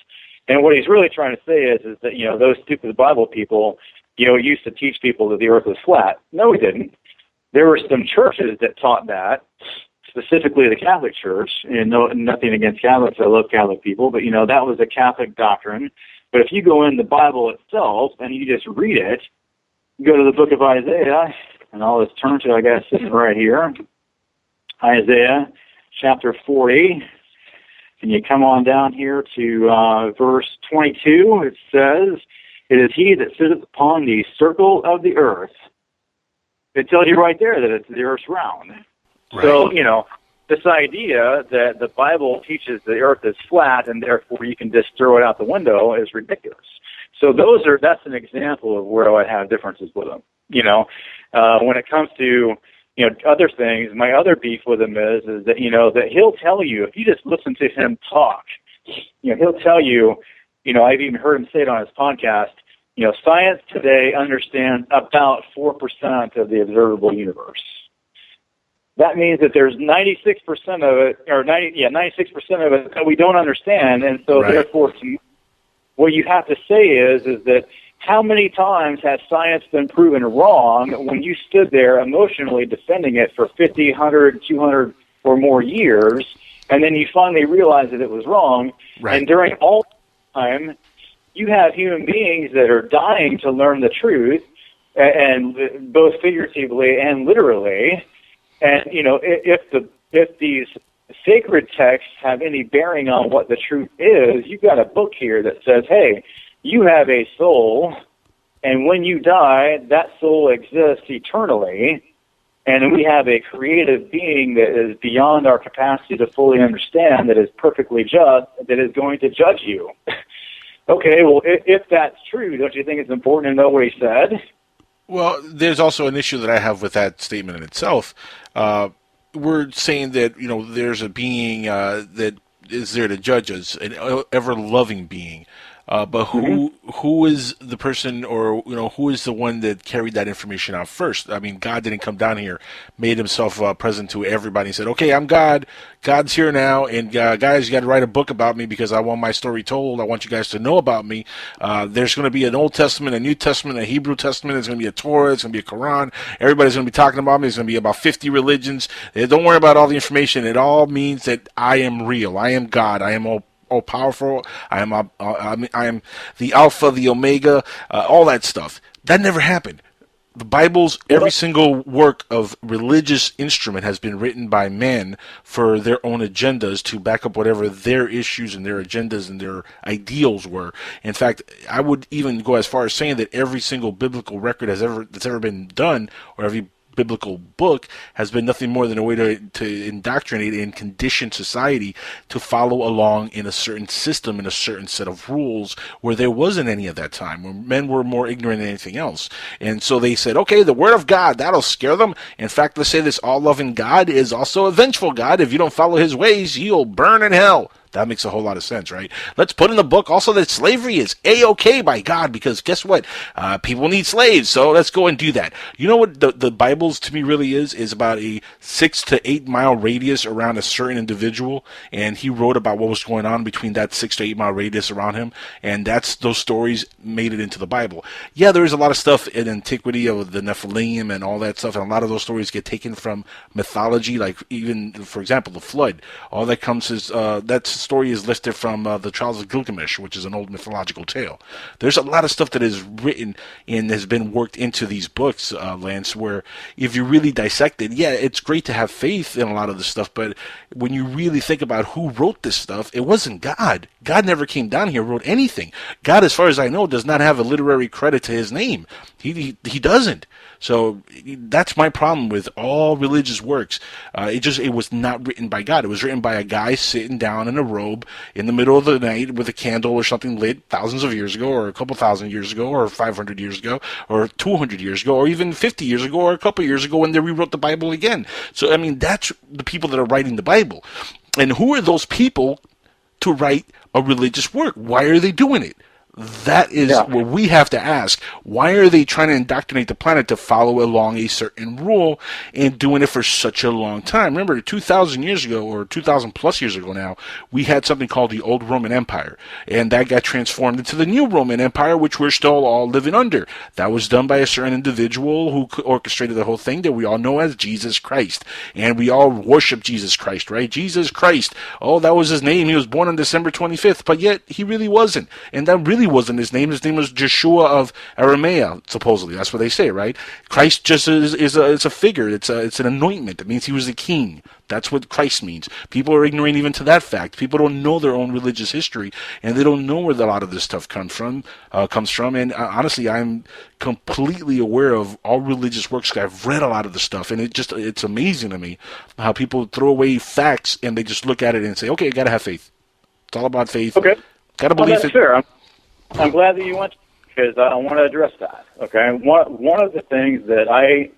And what he's really trying to say is that, those stupid Bible people, used to teach people that the earth was flat. No, we didn't. There were some churches that taught that, specifically the Catholic Church, and nothing against Catholics. I love Catholic people, but, that was a Catholic doctrine. But if you go in the Bible itself and you just read it, go to the book of Isaiah, and I'll just turn to, I guess, right here, Isaiah chapter 40, and you come on down here to verse 22. It says, "It is he that sitteth upon the circle of the earth." It tells you right there that the earth's round. Right. So, this idea that the Bible teaches the earth is flat and therefore you can just throw it out the window is ridiculous. So that's an example of where I have differences with him. When it comes to, other things, my other beef with him is that, that he'll tell you, if you just listen to him talk, he'll tell you, I've even heard him say it on his podcast, science today understands about 4% of the observable universe. That means that there's 96% of it, 96% of it that we don't understand, and so Right. therefore, what you have to say is that how many times has science been proven wrong when you stood there emotionally defending it for 50, 100, 200 or more years, and then you finally realize that it was wrong, Right. and during all time, you have human beings that are dying to learn the truth, and both figuratively and literally. And if these sacred texts have any bearing on what the truth is, you've got a book here that says, hey, you have a soul, and when you die, that soul exists eternally, and we have a creative being that is beyond our capacity to fully understand, that is perfectly just, that is going to judge you. Okay, well, if that's true, don't you think it's important to know what he said? Well, there's also an issue that I have with that statement in itself. We're saying that, there's a being that is there to judge us, an ever-loving being. But who is the person, or who is the one that carried that information out first? I mean, God didn't come down here, made himself present to everybody, and said, "Okay, I'm God. God's here now, and guys, you got to write a book about me because I want my story told. I want you guys to know about me. There's going to be an Old Testament, a New Testament, a Hebrew Testament. There's going to be a Torah. It's going to be a Quran. Everybody's going to be talking about me. There's going to be about 50 religions. Don't worry about all the information. It all means that I am real. I am God. I am all powerful. I am the Alpha, the Omega, all that stuff. That never happened. The Bible's every single work of religious instrument has been written by men for their own agendas to back up whatever their issues and their agendas and their ideals were. In fact, I would even go as far as saying that every single biblical record that's ever been done, or every biblical book, has been nothing more than a way to indoctrinate and condition society to follow along in a certain system, in a certain set of rules, where there wasn't any at that time, where men were more ignorant than anything else. And so they said, okay, the word of God, that'll scare them. In fact, let's say this all-loving God is also a vengeful God. If you don't follow his ways, you'll burn in hell. That makes a whole lot of sense, right? Let's put in the book also that slavery is A-okay by God, because guess what? People need slaves, so let's go and do that. You know what the Bible's to me really is about a 6 to 8 mile radius around a certain individual, and he wrote about what was going on between that 6 to 8 mile radius around him, and those stories made it into the Bible. Yeah, there is a lot of stuff in antiquity of the Nephilim and all that stuff, and a lot of those stories get taken from mythology, like even, for example, the flood. All that comes is, that's story is listed from the Trials of Gilgamesh, which is an old mythological tale. There's a lot of stuff that is written and has been worked into these books, Lance, where if you really dissect it, yeah, it's great to have faith in a lot of the stuff, but when you really think about who wrote this stuff, it wasn't God. God never came down here and wrote anything. God, as far as I know, does not have a literary credit to his name. He doesn't. So that's my problem with all religious works. It was not written by God. It was written by a guy sitting down in a robe in the middle of the night with a candle or something lit thousands of years ago, or a couple thousand years ago, or 500 years ago, or 200 years ago, or even 50 years ago, or a couple years ago when they rewrote the Bible again. So, I mean, that's the people that are writing the Bible. And who are those people to write a religious work? Why are they doing it? That is what we have to ask. Why are they trying to indoctrinate the planet to follow along a certain rule and doing it for such a long time? Remember, 2,000 years ago, or 2,000 plus years ago now, we had something called the Old Roman Empire, and that got transformed into the New Roman Empire, which we're still all living under. That was done by a certain individual who orchestrated the whole thing that we all know as Jesus Christ, and we all worship Jesus Christ, right? Jesus Christ. Oh, that was his name. He was born on December 25th, but yet he really wasn't, and that really wasn't his name. His name was Joshua of Aramea, supposedly. That's what they say, right? Christ just is a figure. It's an anointment. It means he was a king. That's what Christ means. People are ignorant even to that fact. People don't know their own religious history, and they don't know where a lot of this stuff comes from. And honestly, I'm completely aware of all religious works. I've read a lot of the stuff, and it's amazing to me how people throw away facts and they just look at it and say, okay, I gotta have faith. It's all about faith. Okay. Gotta believe it. Fair. I'm glad that you went, because I want to address that. Okay, one of the things that I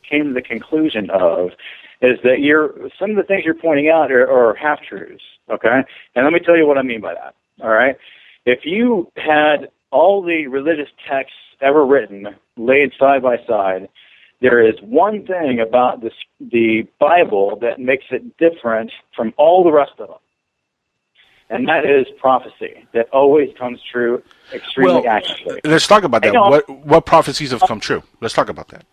came to the conclusion of is that some of the things you're pointing out are half truths. Okay, and let me tell you what I mean by that. All right, if you had all the religious texts ever written laid side by side, there is one thing about the Bible that makes it different from all the rest of them. And that is prophecy that always comes true extremely accurately. Let's talk about that. What prophecies have come true? Let's talk about that.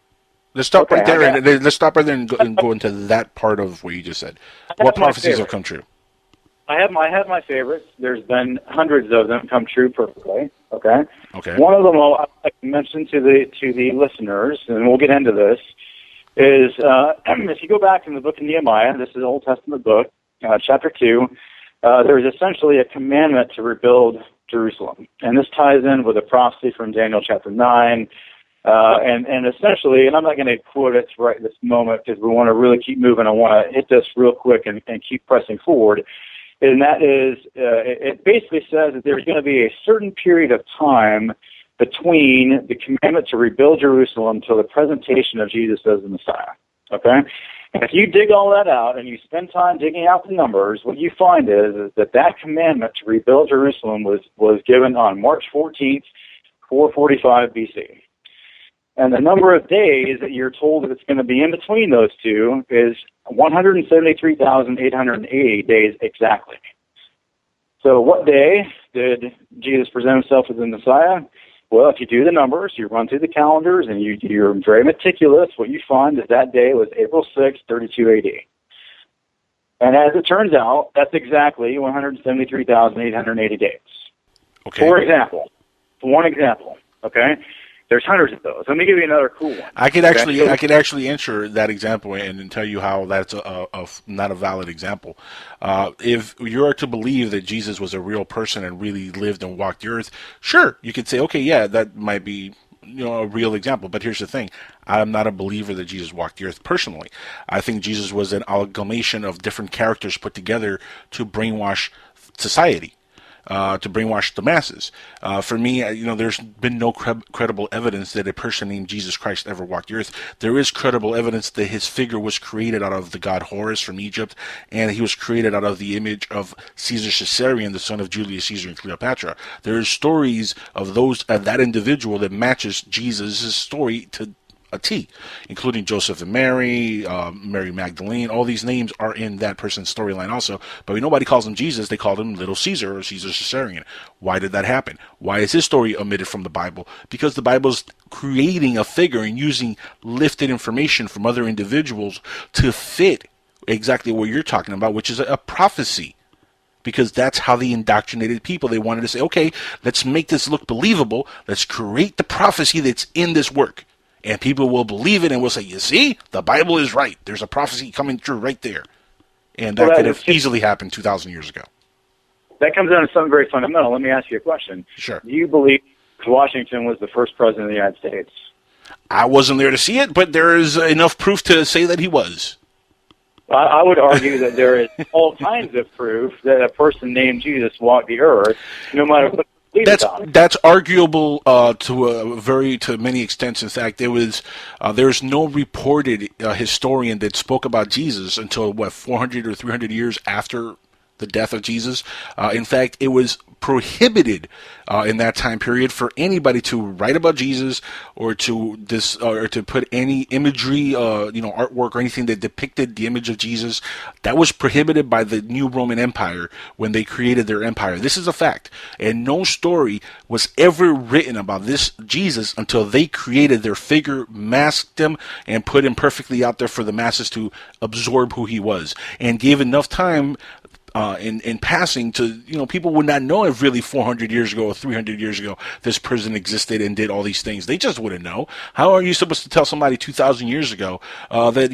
Let's stop right there. Let's stop right there and go into that part of what you just said. What prophecies have come true? I have my favorites. There's been hundreds of them come true perfectly. Okay. Okay. One of them I'll mention to the listeners, and we'll get into this, is if you go back in the book of Nehemiah, this is an Old Testament book, chapter 2. There's essentially a commandment to rebuild Jerusalem. And this ties in with a prophecy from Daniel chapter 9. And essentially, and I'm not going to quote it right this moment because we want to really keep moving. I want to hit this real quick and keep pressing forward. And that is, it basically says that there's going to be a certain period of time between the commandment to rebuild Jerusalem till the presentation of Jesus as the Messiah. Okay? If you dig all that out and you spend time digging out the numbers, what you find is that commandment to rebuild Jerusalem was given on March 14th, 445 BC. And the number of days that you're told that it's going to be in between those two is 173,880 days exactly. So what day did Jesus present himself as the Messiah? Well, if you do the numbers, you run through the calendars, and you're very meticulous, what you find is that day was April 6, 32 AD. And as it turns out, that's exactly 173,880 days. Okay. For one example, okay? There's hundreds of those. Let me give you another cool one. I could actually answer that example and tell you how that's not a valid example. If you are to believe that Jesus was a real person and really lived and walked the earth, sure, you could say, okay, yeah, that might be a real example. But here's the thing: I'm not a believer that Jesus walked the earth personally. I think Jesus was an amalgamation of different characters put together to brainwash society. To brainwash the masses. For me, there's been no credible evidence that a person named Jesus Christ ever walked the earth. There is credible evidence that his figure was created out of the god Horus from Egypt, and he was created out of the image of Caesar Caesarion, the son of Julius Caesar and Cleopatra. There are stories of that individual that matches Jesus' story to a T, including Joseph and Mary, Mary Magdalene. All these names are in that person's storyline also, but nobody calls him Jesus. They called him Little Caesar or Caesar Caesarion. Why did that happen? Why is his story omitted from the Bible? Because the Bible's creating a figure and using lifted information from other individuals to fit exactly what you're talking about, which is a prophecy. Because that's how they indoctrinated people. They wanted to say, okay, let's make this look believable. Let's create the prophecy that's in this work. And people will believe it and will say, you see, the Bible is right. There's a prophecy coming through right there. And that could have easily happened 2,000 years ago. That comes down to something very fundamental. Let me ask you a question. Sure. Do you believe Washington was the first president of the United States? I wasn't there to see it, but there is enough proof to say that he was. I would argue that there is all kinds of proof that a person named Jesus walked the earth, no matter what. That's arguable to many extents. In fact, there's no reported historian that spoke about Jesus until 400 or 300 years after the death of Jesus. In fact, it was prohibited in that time period for anybody to write about Jesus or to put any imagery, artwork or anything that depicted the image of Jesus. That was prohibited by the new Roman Empire when they created their empire. This is a fact, and no story was ever written about this Jesus until they created their figure, masked him, and put him perfectly out there for the masses to absorb who he was, and gave enough time in passing to, people would not know if really 400 years ago or 300 years ago this person existed and did all these things. They just wouldn't know. How are you supposed to tell somebody 2,000 years ago that,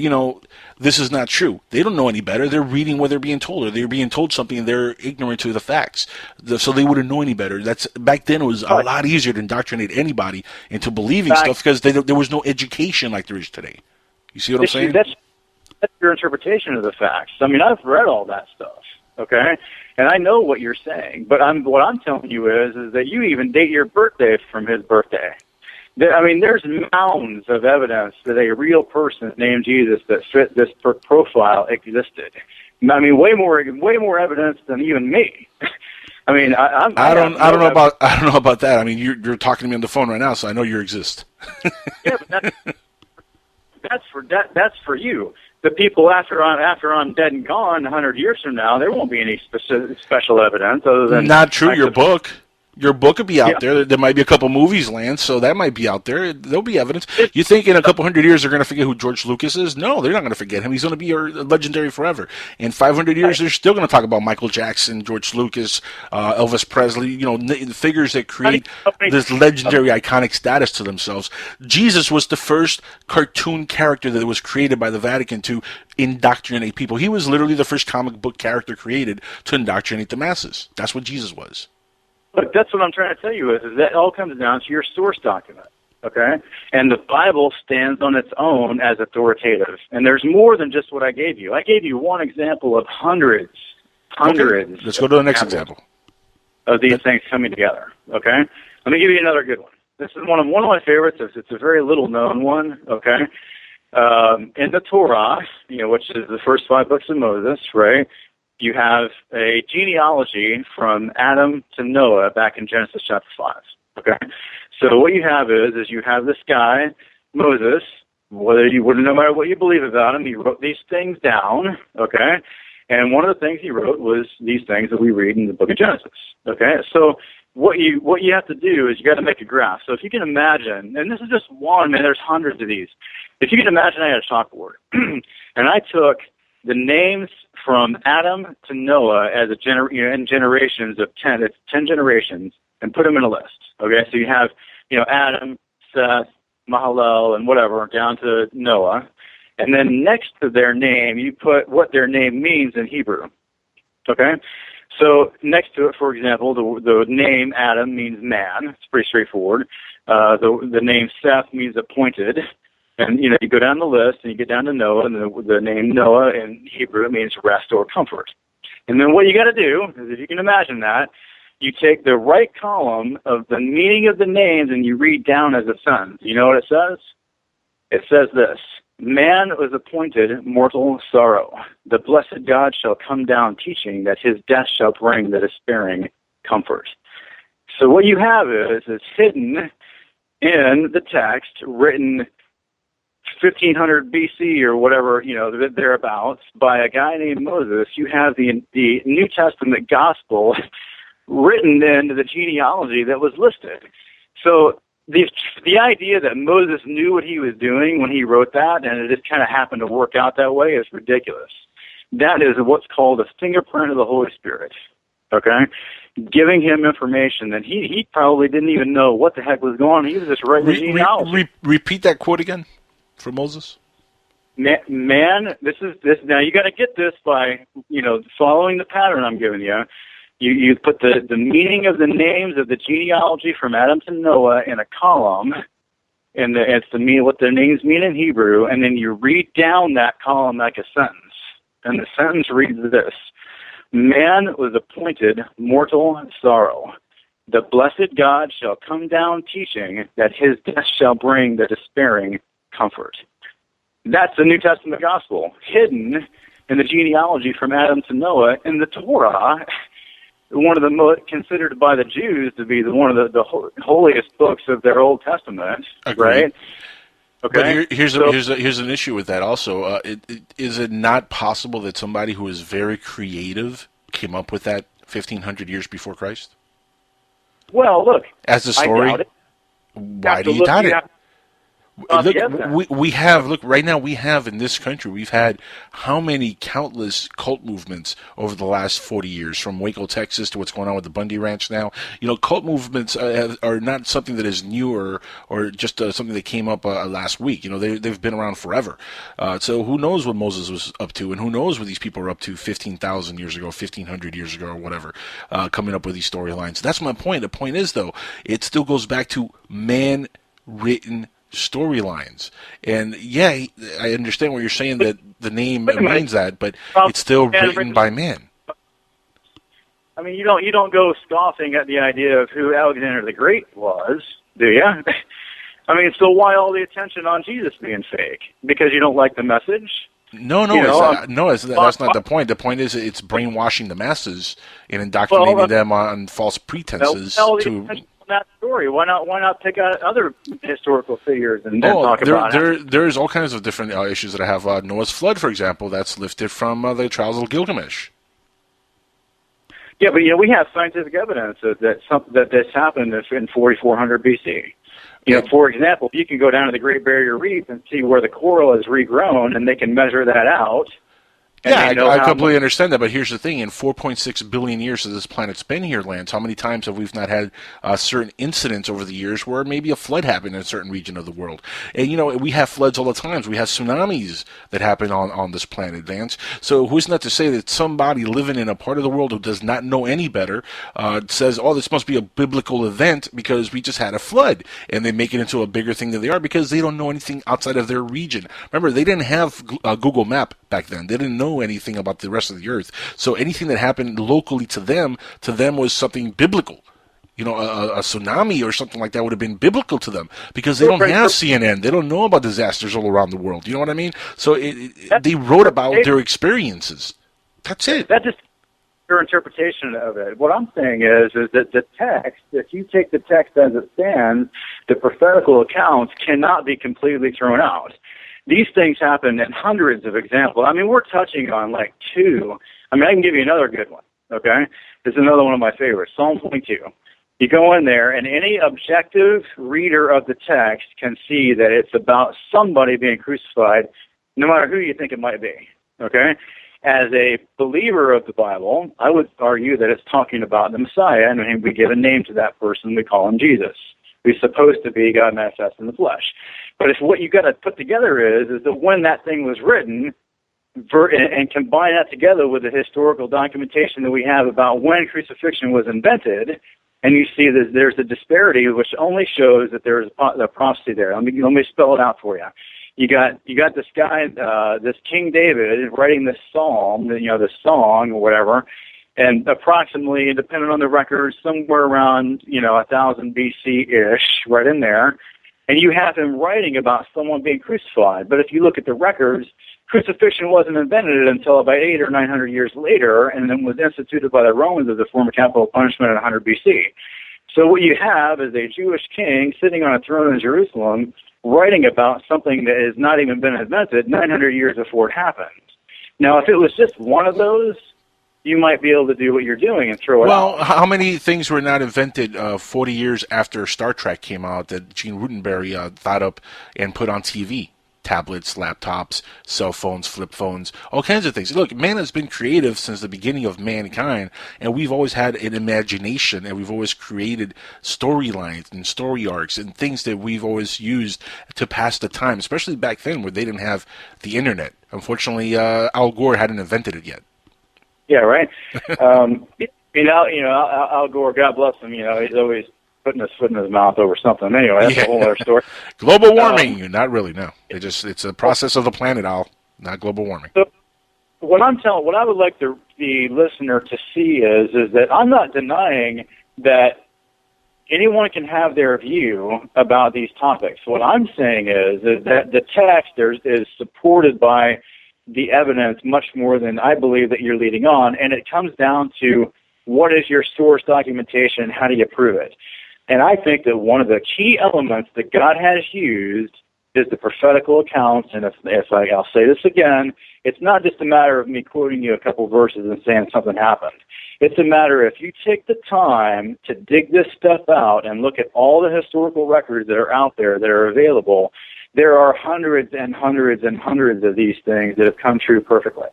this is not true? They don't know any better. They're reading what they're being told, or they're being told something and they're ignorant to the facts. So they wouldn't know any better. Back then it was a lot easier to indoctrinate anybody into believing stuff because there was no education like there is today. You see what I'm saying? That's your interpretation of the facts. I mean, I've read all that stuff. Okay, and I know what you're saying, but what I'm telling you is that you even date your birthday from his birthday. I mean, there's mounds of evidence that a real person named Jesus that fit this profile existed. I mean, way more evidence than even me. I mean, I don't know about that. I mean, you're talking to me on the phone right now, so I know you exist. Yeah, but that's for you. The people after I'm dead and gone 100 years from now, there won't be any special evidence other than not true. Your book could be out there. There might be a couple movies, Lance, so that might be out there. There'll be evidence. You think in a couple hundred years they're going to forget who George Lucas is? No, they're not going to forget him. He's going to be legendary forever. In 500 years, they're still going to talk about Michael Jackson, George Lucas, Elvis Presley, figures that create this legendary, iconic status to themselves. Jesus was the first cartoon character that was created by the Vatican to indoctrinate people. He was literally the first comic book character created to indoctrinate the masses. That's what Jesus was. Look, that's what I'm trying to tell you is that all comes down to your source document, okay? And the Bible stands on its own as authoritative. And there's more than just what I gave you. I gave you one example of hundreds. Okay. Let's go to the next example of these things coming together, okay? Let me give you another good one. This is one of my favorites. It's a very little known one, okay? in the Torah, which is the first 5 books of Moses, right? You have a genealogy from Adam to Noah back in Genesis chapter 5. Okay, so what you have is you have this guy Moses. Whether you wouldn't, no matter what you believe about him, he wrote these things down. Okay, and one of the things he wrote was these things that we read in the book of Genesis. Okay, so what you have to do is you got to make a graph. So if you can imagine, and this is just one, and there's hundreds of these. If you can imagine, I had a chalkboard, and I took the names from Adam to Noah as in generations of 10. It's 10 generations, and put them in a list. Okay, so you have Adam, Seth, Mahalalel, and whatever down to Noah, and then next to their name you put what their name means in Hebrew. Okay. So next to it, for example, the name Adam means man. It's pretty straightforward. The name Seth means appointed. And, you go down the list and you get down to Noah, and the name Noah in Hebrew means rest or comfort. And then what you got to do is, if you can imagine that, you take the right column of the meaning of the names and you read down as a sentence. You know what it says? It says this: man was appointed mortal sorrow. The blessed God shall come down teaching that his death shall bring the despairing comfort. So what you have is hidden in the text, written 1500 BC or whatever, thereabouts, by a guy named Moses. You have the New Testament gospel written into the genealogy that was listed. So the idea that Moses knew what he was doing when he wrote that, and it just kind of happened to work out that way, is ridiculous. That is what's called a fingerprint of the Holy Spirit, okay? Giving him information that he probably didn't even know what the heck was going on. He was just writing the genealogy. Repeat that quote again for Moses. Man, this. Now you got to get this by following the pattern I'm giving you. You put the meaning of the names of the genealogy from Adam to Noah in a column, and it's what the names mean in Hebrew, and then you read down that column like a sentence, and the sentence reads this: man was appointed mortal sorrow. The blessed God shall come down teaching that his death shall bring the despairing comfort. That's the New Testament gospel, hidden in the genealogy from Adam to Noah in the Torah, one of the most considered by the Jews to be one of the holiest books of their Old Testament. Agreed. Right? Okay. But here's an issue with that also. Is it not possible that somebody who is very creative came up with that 1,500 years before Christ? Well, look. As a story, I doubt it. Why do you doubt it? Look, right now we have in this country, we've had how many countless cult movements over the last 40 years, from Waco, Texas to what's going on with the Bundy Ranch now. Cult movements are not something that is new or just something that came up last week. They've been around forever. So who knows what Moses was up to, and who knows what these people are up to 15,000 years ago, 1,500 years ago, or whatever, coming up with these storylines. That's my point. The point is, though, it still goes back to man-written storylines. And yeah, I understand what you're saying, that the name means that, but it's still written by man. I mean, you don't go scoffing at the idea of who Alexander the Great was, do you? I mean, so why all the attention on Jesus being fake? Because you don't like the message? No, that's not the point. The point is it's brainwashing the masses and indoctrinating them on false pretenses that story. Why not pick out other historical figures and talk about it? There's all kinds of different issues that I have. Noah's flood, for example, that's lifted from the Trials of Gilgamesh. Yeah, but we have scientific evidence that this happened in 4400 BC. For example, you can go down to the Great Barrier Reef and see where the coral has regrown, and they can measure that out. Yeah, I completely understand that, but here's the thing. In 4.6 billion years that this planet's been here, Lance, how many times have we not had certain incidents over the years where maybe a flood happened in a certain region of the world? And, we have floods all the time. We have tsunamis that happen on this planet, Lance. So who's not to say that somebody living in a part of the world who does not know any better says, oh, this must be a biblical event because we just had a flood, and they make it into a bigger thing than they are because they don't know anything outside of their region. Remember, they didn't have a Google Map back then. They didn't know anything about the rest of the earth. So anything that happened locally to them was something biblical. a tsunami or something like that would have been biblical to them because they don't have CNN. They don't know about disasters all around the world. You know what I mean? So they wrote about their experiences. That's it. That's just your interpretation of it. What I'm saying is that the text, if you take the text as it stands, the prophetical accounts cannot be completely thrown out. These things happen in hundreds of examples. I mean, we're touching on like two. I mean, I can give you another good one, okay? This is another one of my favorites, Psalm 22. You go in there, and any objective reader of the text can see that it's about somebody being crucified, no matter who you think it might be, okay? As a believer of the Bible, I would argue that it's talking about the Messiah, and we give a name to that person. We call him Jesus, who's supposed to be God manifest in the flesh. But if what you got to put together is that when that thing was written, and combine that together with the historical documentation that we have about when crucifixion was invented, and you see that there's a disparity which only shows that there's a prophecy there. Let me spell it out for you. You got this guy, this King David, writing this psalm, this song or whatever, and approximately, depending on the records, somewhere around 1000 BC-ish, right in there. And you have him writing about someone being crucified. But if you look at the records, crucifixion wasn't invented until about 800 or 900 years later, and then was instituted by the Romans as a form of capital punishment in 100 BC. So what you have is a Jewish king sitting on a throne in Jerusalem writing about something that has not even been invented 900 years before it happened. Now, if it was just one of those, you might be able to do what you're doing and throw it out. Well, how many things were not invented 40 years after Star Trek came out that Gene Roddenberry thought up and put on TV? Tablets, laptops, cell phones, flip phones, all kinds of things. Look, man has been creative since the beginning of mankind, and we've always had an imagination, and we've always created storylines and story arcs and things that we've always used to pass the time, especially back then where they didn't have the internet. Unfortunately, Al Gore hadn't invented it yet. Yeah, right. Al Gore, God bless him, he's always putting his foot in his mouth over something. Anyway, that's a whole other story. Global warming, not really, no. It's a process of the planet, Al, not global warming. So what I would like the listener to see is that I'm not denying that anyone can have their view about these topics. What I'm saying is that the text is supported by the evidence much more than I believe that you're leading on, and it comes down to what is your source documentation and how do you prove it. And I think that one of the key elements that God has used is the prophetical accounts. And I'll say this again, it's not just a matter of me quoting you a couple verses and saying something happened. It's a matter if you take the time to dig this stuff out and look at all the historical records that are out there that are available, there are hundreds and hundreds and hundreds of these things that have come true perfectly.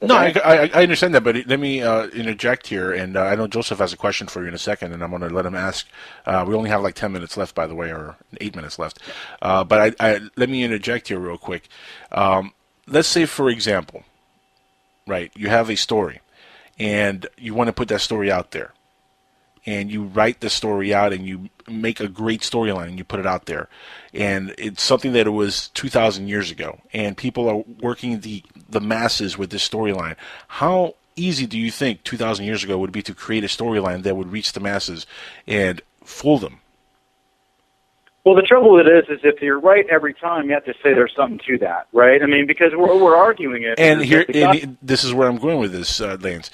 No, I understand that, but let me interject here, and I know Joseph has a question for you in a second, and I'm going to let him ask. We only have like 10 minutes left, by the way, or 8 minutes left. But let me interject here real quick. Let's say, for example, right, you have a story, and you want to put that story out there. And you write the story out and you make a great storyline and you put it out there. And it's something that it was 2,000 years ago. And people are working the masses with this storyline. How easy do you think 2,000 years ago would be to create a storyline that would reach the masses and fool them? Well, the trouble with it is if you're right every time, you have to say there's something to that, right? I mean, because we're arguing it. And this is where I'm going with this, Lance.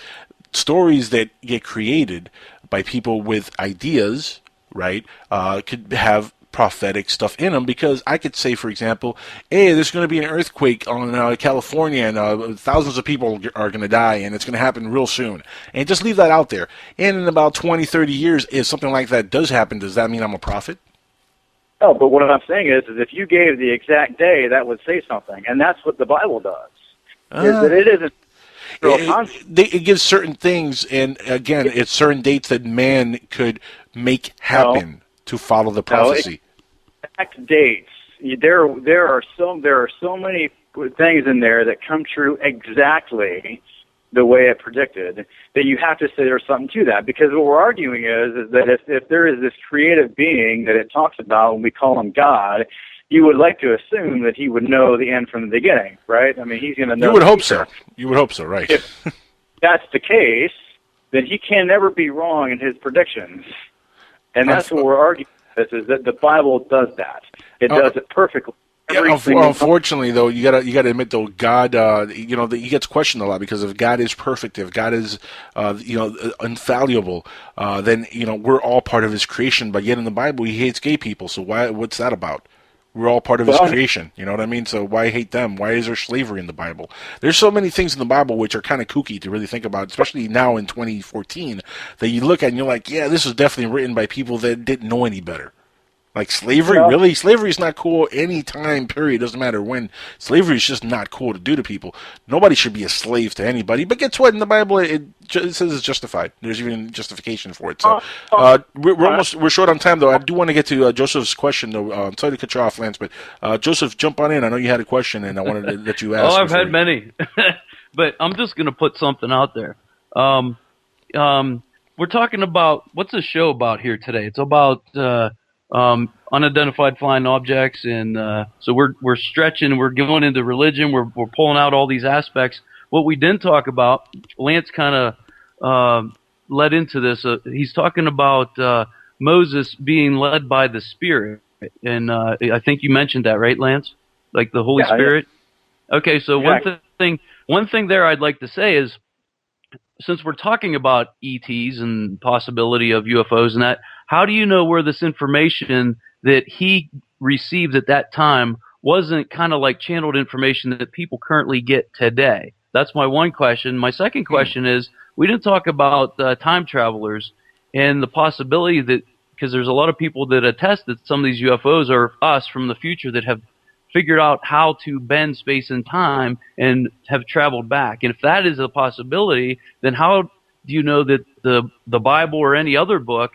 Stories that get created by people with ideas, right, could have prophetic stuff in them, because I could say, for example, hey, there's going to be an earthquake on California and thousands of people are going to die and it's going to happen real soon. And just leave that out there. And in about 20, 30 years, if something like that does happen, does that mean I'm a prophet? No, but what I'm saying is if you gave the exact day, that would say something. And that's what the Bible does. Is that it isn't. It gives certain things, and again, it's certain dates that man could make happen to follow the prophecy. Exact dates. There are so many things in there that come true exactly the way it predicted that you have to say there's something to that. Because what we're arguing is that if there is this creative being that it talks about, and we call him God, you would like to assume that he would know the end from the beginning, right? I mean, he's going to know. You would hope so. You would hope so, right? If that's the case, then he can never be wrong in his predictions. And that's what we're arguing is that the Bible does that. It does it perfectly. Yeah, unfortunately, though, you gotta admit, though, God, he gets questioned a lot because if God is perfect, if God is, infallible, then we're all part of His creation. But yet in the Bible, He hates gay people. So what's that about? We're all part of His creation. You know what I mean? So why hate them? Why is there slavery in the Bible? There's so many things in the Bible which are kind of kooky to really think about, especially now in 2014, that you look at and you're like, yeah, this was definitely written by people that didn't know any better. Like slavery, really? Slavery is not cool any time period. Doesn't matter when. Slavery is just not cool to do to people. Nobody should be a slave to anybody. But guess what? In the Bible, it says it's justified. There's even justification for it. So we're short on time, though. I do want to get to Joseph's question, though. I'm sorry to cut you off, Lance, but Joseph, jump on in. I know you had a question, and I wanted to let you ask. I've had many, but I'm just going to put something out there. We're talking about what's the show about here today? It's about unidentified flying objects, and so we're stretching, we're going into religion, we're pulling out all these aspects. What we didn't talk about, Lance kind of led into this. He's talking about Moses being led by the Spirit, and I think you mentioned that, right, Lance? Like the Holy Spirit. Yeah. Okay, so one thing there I'd like to say is, since we're talking about ETs and possibility of UFOs and that, how do you know where this information that he received at that time wasn't kind of like channeled information that people currently get today? That's my one question. My second question is, we didn't talk about time travelers and the possibility that, because there's a lot of people that attest that some of these UFOs are us from the future that have figured out how to bend space and time and have traveled back. And if that is a possibility, then how do you know that the Bible or any other book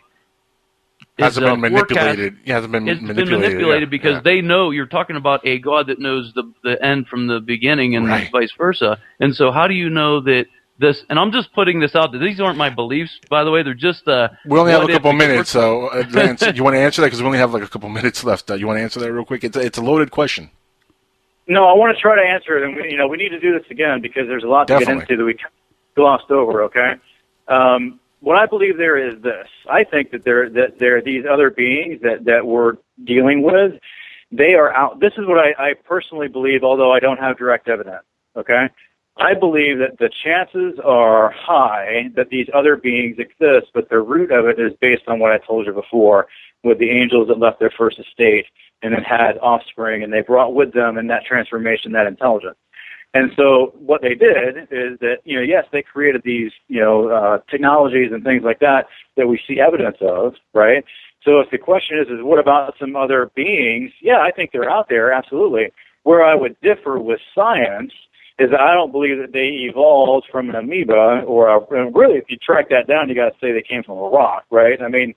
hasn't been manipulated? It's been manipulated because they know you're talking about a God that knows the end from the beginning and vice versa. And so how do you know that this, and I'm just putting this out there, these aren't my beliefs, by the way, they're just we only have a couple minutes, so Lance, you want to answer that? Because we only have like a couple minutes left. You want to answer that real quick? It's a loaded question. No, I want to try to answer it, and we need to do this again because there's a lot to get into that we glossed over, okay? What I believe there is this. I think that there are these other beings that we're dealing with. They are out. This is what I personally believe, although I don't have direct evidence, okay? I believe that the chances are high that these other beings exist, but the root of it is based on what I told you before, with the angels that left their first estate and then had offspring, and they brought with them in that transformation that intelligence. And so what they did is that, yes, they created these, technologies and things like that we see evidence of, right? So if the question is what about some other beings? Yeah, I think they're out there, absolutely. Where I would differ with science is that I don't believe that they evolved from an amoeba, or really, if you track that down, you got to say they came from a rock, right? I mean,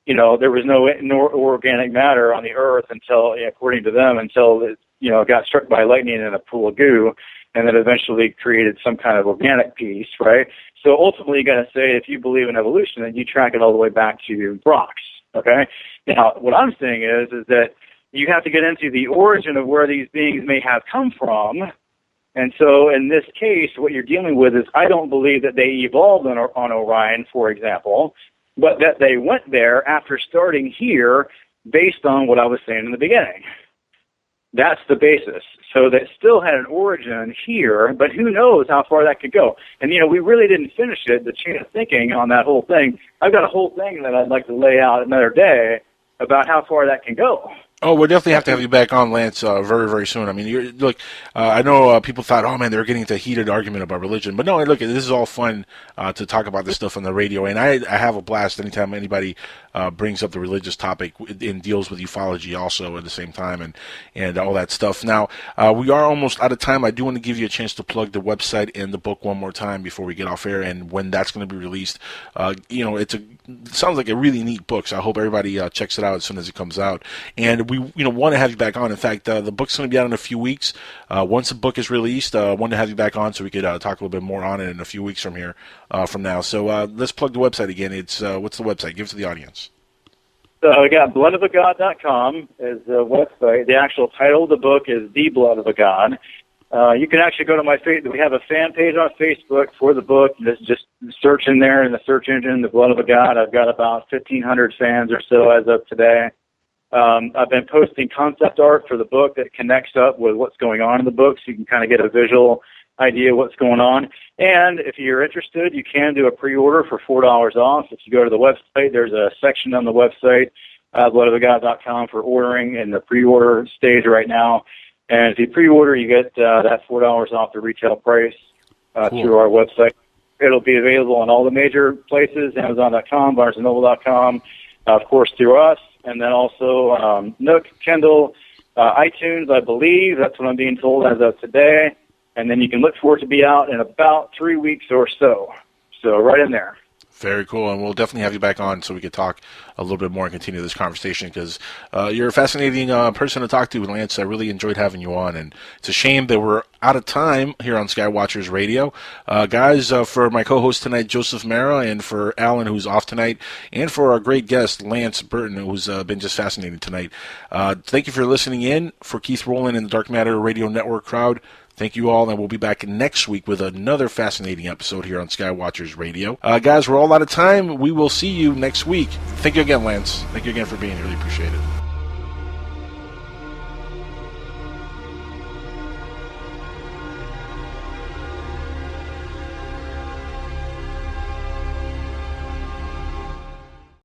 there was no organic matter on the earth until, according to them, until it, got struck by lightning in a pool of goo, and then eventually created some kind of organic piece, right? So ultimately, you got to say, if you believe in evolution, then you track it all the way back to rocks, okay? Now, what I'm saying is that you have to get into the origin of where these beings may have come from. And so in this case, what you're dealing with is, I don't believe that they evolved on Orion, for example, but that they went there after starting here based on what I was saying in the beginning. That's the basis. So they still had an origin here, but who knows how far that could go. And, we really didn't finish it, the chain of thinking on that whole thing. I've got a whole thing that I'd like to lay out another day about how far that can go. Oh, we'll definitely have to have you back on, Lance, very, very soon. I mean, I know people thought, oh, man, they were getting into a heated argument about religion. But no, look, this is all fun to talk about this stuff on the radio. And I have a blast anytime anybody brings up the religious topic and deals with ufology also at the same time and all that stuff. Now, we are almost out of time. I do want to give you a chance to plug the website and the book one more time before we get off air and when that's going to be released. It sounds like a really neat book, so I hope everybody checks it out as soon as it comes out. And we want to have you back on. In fact, the book's going to be out in a few weeks. Once the book is released, I want to have you back on so we could talk a little bit more on it in a few weeks from now. So let's plug the website again. It's what's the website? Give it to the audience. So we got bloodofagod.com is the website. The actual title of the book is The Blood of a God. You can actually go to my Facebook. We have a fan page on Facebook for the book. Just search in there in the search engine, The Blood of a God. I've got about 1,500 fans or so as of today. I've been posting concept art for the book that connects up with what's going on in the book, so you can kind of get a visual idea of what's going on. And if you're interested, you can do a pre-order for $4 off. If you go to the website, there's a section on the website, bloodofthegod.com, for ordering in the pre-order stage right now. And if you pre-order, you get that $4 off the retail price through our website. It'll be available on all the major places, Amazon.com, BarnesandNoble.com, of course through us, and then also Nook, Kindle, iTunes, I believe. That's what I'm being told as of today. And then you can look for it to be out in about 3 weeks or so. So right in there. Very cool, and we'll definitely have you back on so we could talk a little bit more and continue this conversation, because you're a fascinating person to talk to, Lance. I really enjoyed having you on, and it's a shame that we're out of time here on Skywatchers Radio. Guys, for my co-host tonight, Joseph Mara, and for Alan, who's off tonight, and for our great guest, Lance Burton, who's been just fascinating tonight. Thank you for listening in. For Keith Rowland and the Dark Matter Radio Network crowd, thank you all, and we'll be back next week with another fascinating episode here on Skywatchers Radio. Guys, we're all out of time. We will see you next week. Thank you again, Lance. Thank you again for being here. Really appreciate it.